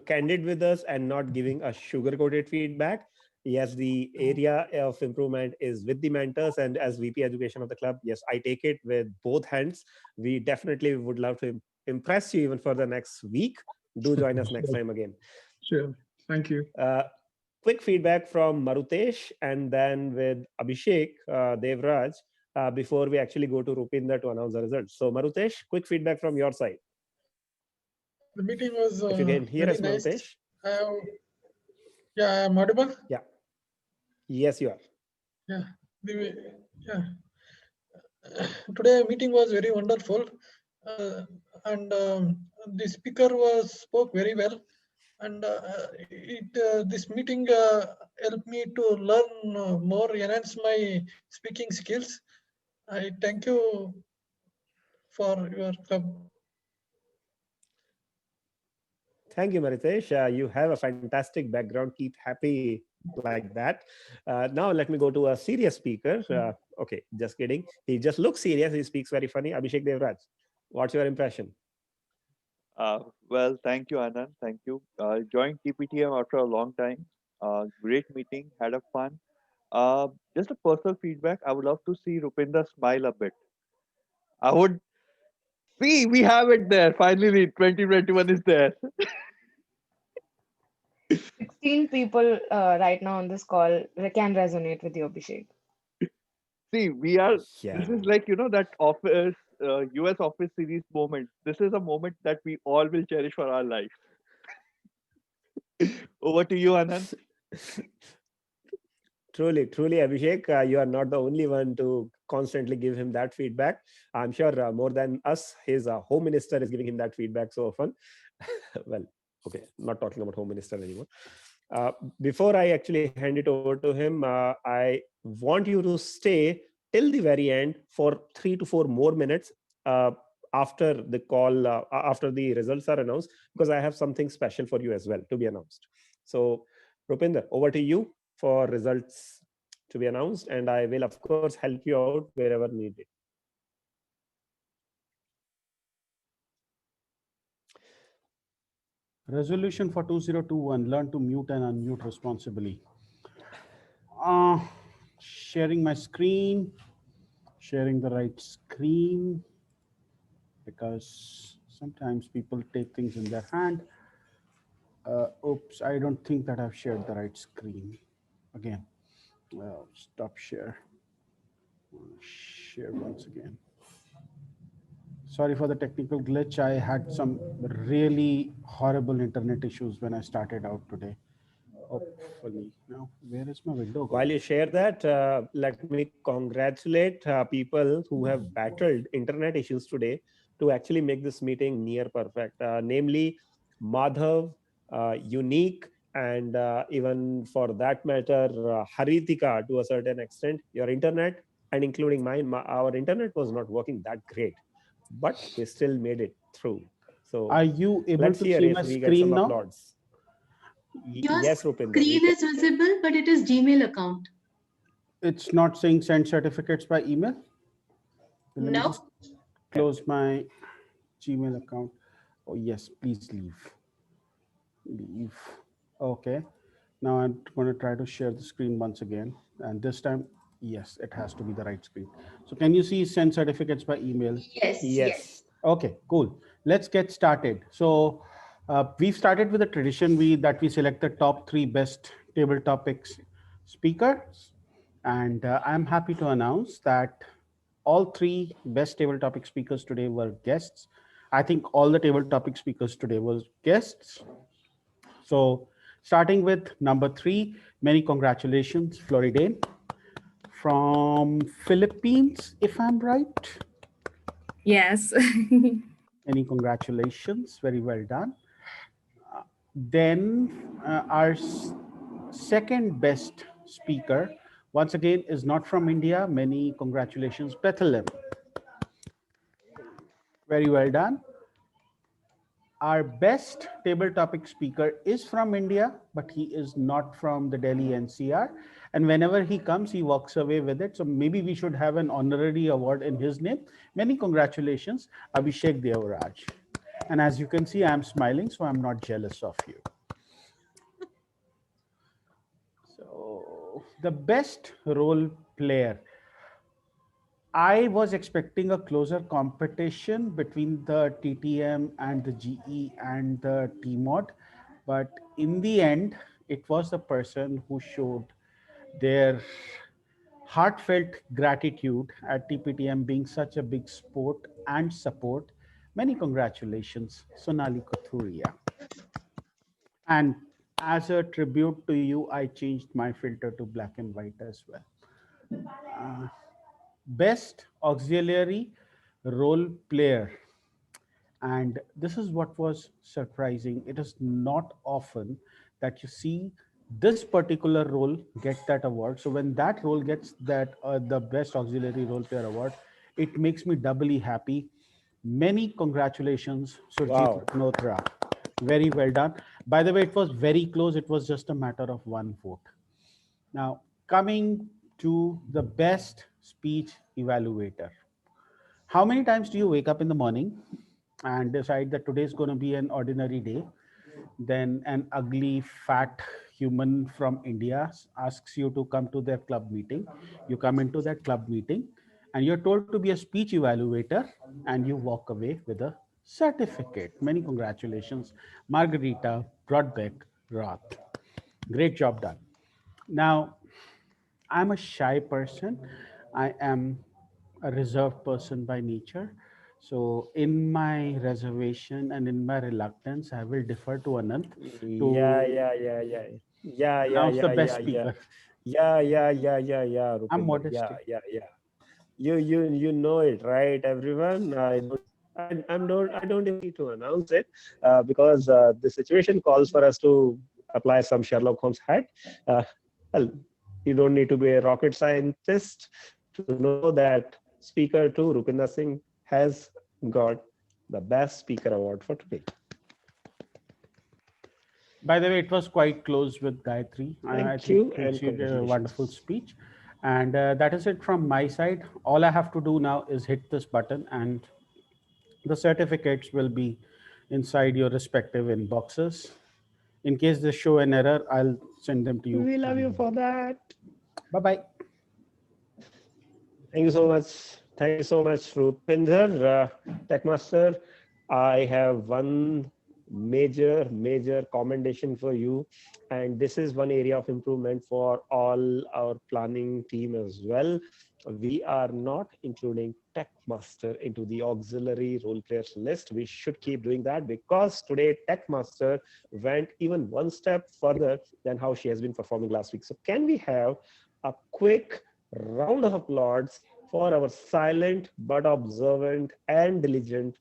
candid with us and not giving a sugar-coated feedback. Yes, the area of improvement is with the mentors, and as VP Education of the club, yes, I take it with both hands. We definitely would love to impress you even for the next week. Do join us next time again. Sure. Thank you. Quick feedback from Marutesh and then with Abhishek Devraj before we actually go to Rupinder to announce the results. So Marutesh, quick feedback from your side. The meeting was if you can hear very us, nice. Marutesh. Yeah, I'm audible. Yeah. Yes, you are. Yeah. Today meeting was very wonderful. and the speaker was spoke very well, and this meeting helped me to learn more, enhance my speaking skills. I thank you for your club. Thank you, Maritesh. You have a fantastic background. Keep happy like that. Now, let me go to a serious speaker. Okay, just kidding. He just looks serious. He speaks very funny. Abhishek Devraj, what's your impression? Well, thank you, Anand. Thank you. Joined TPTM after a long time. Great meeting. Had a fun. Just a personal feedback. I would love to see Rupinder smile a bit. I would see. We have it there. Finally, 2021 is there. 16 people right now on this call can resonate with you, Abhishek. See, we are. This Yeah. is like that office, US office series moment. This is a moment that we all will cherish for our life. Over to you, Anand. Truly, Abhishek, you are not the only one to constantly give him that feedback. I'm sure more than us, his home minister is giving him that feedback so often. Well, okay, not talking about home minister anymore. Uh, Before I actually hand it over to him, I want you to stay till the very end for 3 to 4 more minutes after the call, after the results are announced, because I have something special for you as well to be announced. So, Rupinder, over to you for results to be announced, and I will, of course, help you out wherever needed. Resolution for 2021, learn to mute and unmute responsibly. Uh, Sharing my screen, sharing the right screen, because sometimes people take things in their hand. Oops, I don't think that I've shared the right screen. Again, well, stop share. Share once again. Sorry for the technical glitch. I had some really horrible internet issues when I started out today. Hopefully. Now, where is my window While gone? you share that, let me congratulate people who have battled internet issues today to actually make this meeting near perfect. Namely, Madhav, Unique, and even for that matter, Haritika to a certain extent. Your internet, and including mine, our internet was not working that great, but we still made it through. So Are you able let's to hear see if my we get some screen now? applause. Your Yes, Rupinder, we screen can. is visible, but it is Gmail account. It's not saying send certificates by email. Let me just No. close my Gmail account. Oh, yes, please leave. Leave. Okay. Now I'm going to try to share the screen once again. And this time, yes, it has to be the right screen. So can you see send certificates by email? Yes, Yes. yes. Okay, cool. Let's get started. So we've started with a tradition that we select the top 3 best table topics speakers. And I'm happy to announce that all 3 best table topic speakers today were guests. I think all the table topic speakers today was guests. So starting with number 3, many congratulations, Floridane from Philippines, if I'm right. Yes. Many congratulations, very well done. Then our second best speaker, once again, is not from India. Many congratulations, Bethlehem. Very well done. Our best table topic speaker is from India, but he is not from the Delhi NCR. And whenever he comes, he walks away with it. So maybe we should have an honorary award in his name. Many congratulations, Abhishek Devraj. And as you can see, I'm smiling, so I'm not jealous of you. So the best role player. I was expecting a closer competition between the TTM and the GE and the TMOD, but in the end, it was the person who showed their heartfelt gratitude at TPTM being such a big sport and support. Many congratulations, Sonali Kathuria. And as a tribute to you, I changed my filter to black and white as well. Best auxiliary role player. And this is what was surprising. It is not often that you see this particular role get that award. So when that role gets that the best auxiliary role player award, it makes me doubly happy. Many congratulations, Surjit Wow. Notra. Very well done. By the way, it was very close. It was just a matter of one vote. Now, coming to the best speech evaluator. How many times do you wake up in the morning and decide that today is going to be an ordinary day? Then an ugly, fat human from India asks you to come to their club meeting. You come into that club meeting and you're told to be a speech evaluator and you walk away with a certificate. Many congratulations, Margarita Brodbeck Roth. Great job done. Now, I'm a shy person. I am a reserved person by nature. So, in my reservation and in my reluctance, I will defer to Anant Yeah, to yeah, yeah, yeah. Yeah, yeah, announce the yeah, best yeah, yeah. speaker. Yeah, yeah, yeah, yeah, yeah, I'm Rupinder. modest. Yeah, yeah, yeah. You know it, right, everyone? I don't even need to announce it because the situation calls for us to apply some Sherlock Holmes hat. Uh, well, you don't need to be a rocket scientist to know that Speaker 2, Rupinder Singh, has got the Best Speaker Award for today. By the way, it was quite close with Gayatri. I Thank think you and she did a wonderful congratulations. speech. And that is it from my side. All I have to do now is hit this button, and the certificates will be inside your respective inboxes. In case they show an error, I'll send them to you. We love you for that. Bye bye. Thank you so much. Thank you so much, Rupinder. Techmaster, I have one major commendation for you. And this is one area of improvement for all our planning team as well. We are not including Techmaster into the auxiliary role players list. We should keep doing that because today Techmaster went even one step further than how she has been performing last week. So can we have a quick round of applause for our silent but observant and diligent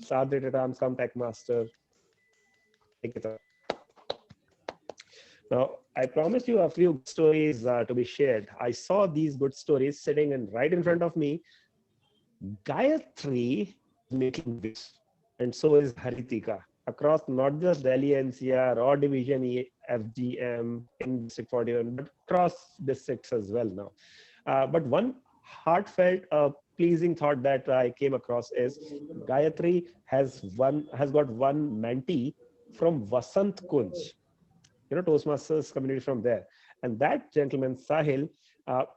Sadhya Ramskam Tech Master, Nikita. Now, I promised you a few good stories to be shared. I saw these good stories sitting right in front of me. Gayatri is making waves, and so is Haritika across not just Delhi NCR or Division E, FGM in District 41, but across districts as well now. But one heartfelt, pleasing thought that I came across is Gayatri has got one mentee from Vasant Kunj, Toastmasters community from there. And that gentleman, Sahil,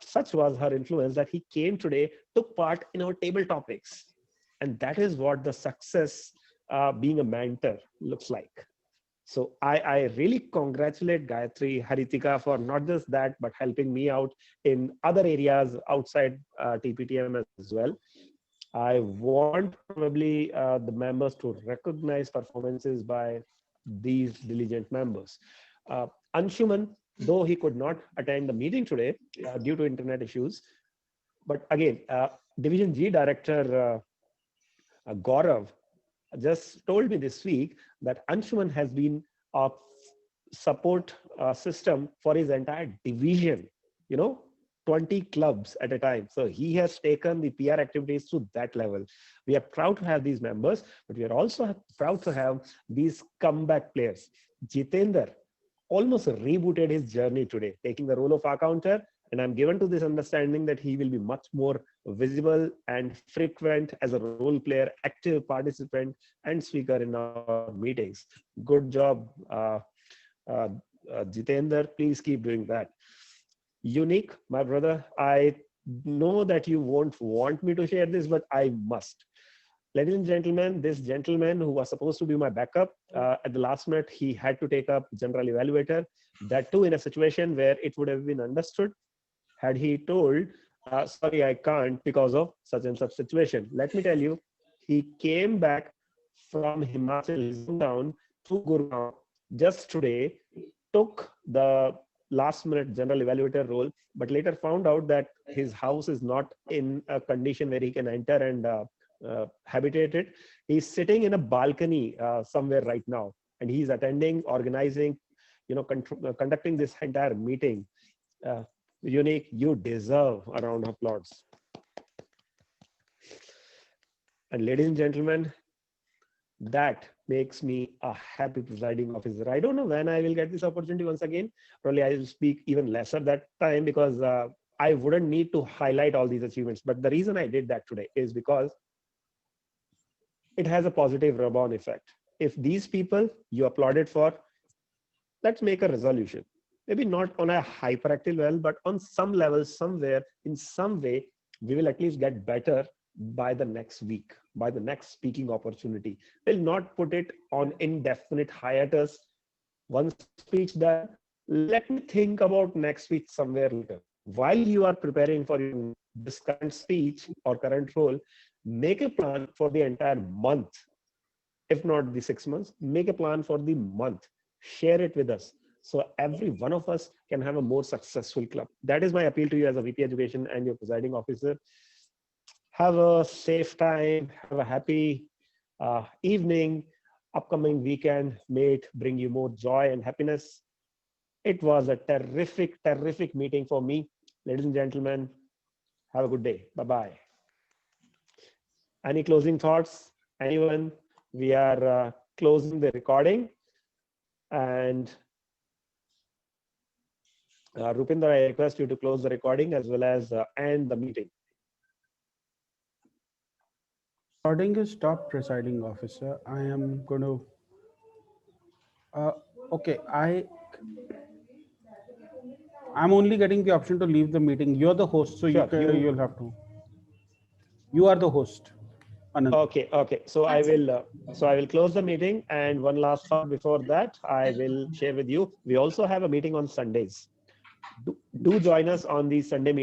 such was her influence that he came today, took part in our table topics. And that is what the success being a mentor looks like. So I really congratulate Gayatri, Haritika for not just that, but helping me out in other areas outside TPTM as well. I want probably the members to recognize performances by these diligent members. Anshuman, though he could not attend the meeting today due to internet issues, but again, Division G Director Gaurav just told me this week that Anshuman has been a support system for his entire division, you know, 20 clubs at a time. So he has taken the PR activities to that level. We are proud to have these members, but we are also proud to have these comeback players. Jitender almost rebooted his journey today, taking the role of accounter. And I'm given to this understanding that he will be much more visible and frequent as a role player, active participant, and speaker in our meetings. Good job, uh, Jitender. Please keep doing that. Unique, my brother, I know that you won't want me to share this, but I must. Ladies and gentlemen, this gentleman who was supposed to be my backup, at the last minute, he had to take up general evaluator. That too in a situation where it would have been understood had he told, sorry, I can't because of such and such situation. Let me tell you, he came back from Himachal, his hometown, to Gurgaon just today, took the last minute general evaluator role, but later found out that his house is not in a condition where he can enter and habitated. He's sitting in a balcony somewhere right now, and he's attending, organizing, conducting this entire meeting. Unique, you deserve a round of applause. And ladies and gentlemen, that makes me a happy presiding officer. I don't know when I will get this opportunity once again. Probably I will speak even lesser that time, because I wouldn't need to highlight all these achievements. But the reason I did that today is because it has a positive rebound effect. If these people you applauded for, let's make a resolution. Maybe not on a hyperactive level, but on some level, somewhere, in some way, we will at least get better by the next week, by the next speaking opportunity. We'll not put it on indefinite hiatus. One speech done, let me think about next speech somewhere later. While you are preparing for this current speech or current role, make a plan for the entire month. If not the 6 months, make a plan for the month. Share it with us, so every one of us can have a more successful club. That is my appeal to you as a VP Education and your presiding officer. Have a safe time, have a happy evening. Upcoming weekend, may it bring you more joy and happiness. It was a terrific, terrific meeting for me. Ladies and gentlemen, have a good day. Bye-bye. Any closing thoughts? Anyone? We are closing the recording. And Rupinder, I request you to close the recording as well as end the meeting. Recording is stopped, presiding officer. I am going to. Okay, I'm only getting the option to leave the meeting. You're the host, so Sure, you'll have to. You are the host. Anand. Okay. So I will close the meeting, and one last thought before that, I will share with you. We also have a meeting on Sundays. Do join us on the Sunday meeting.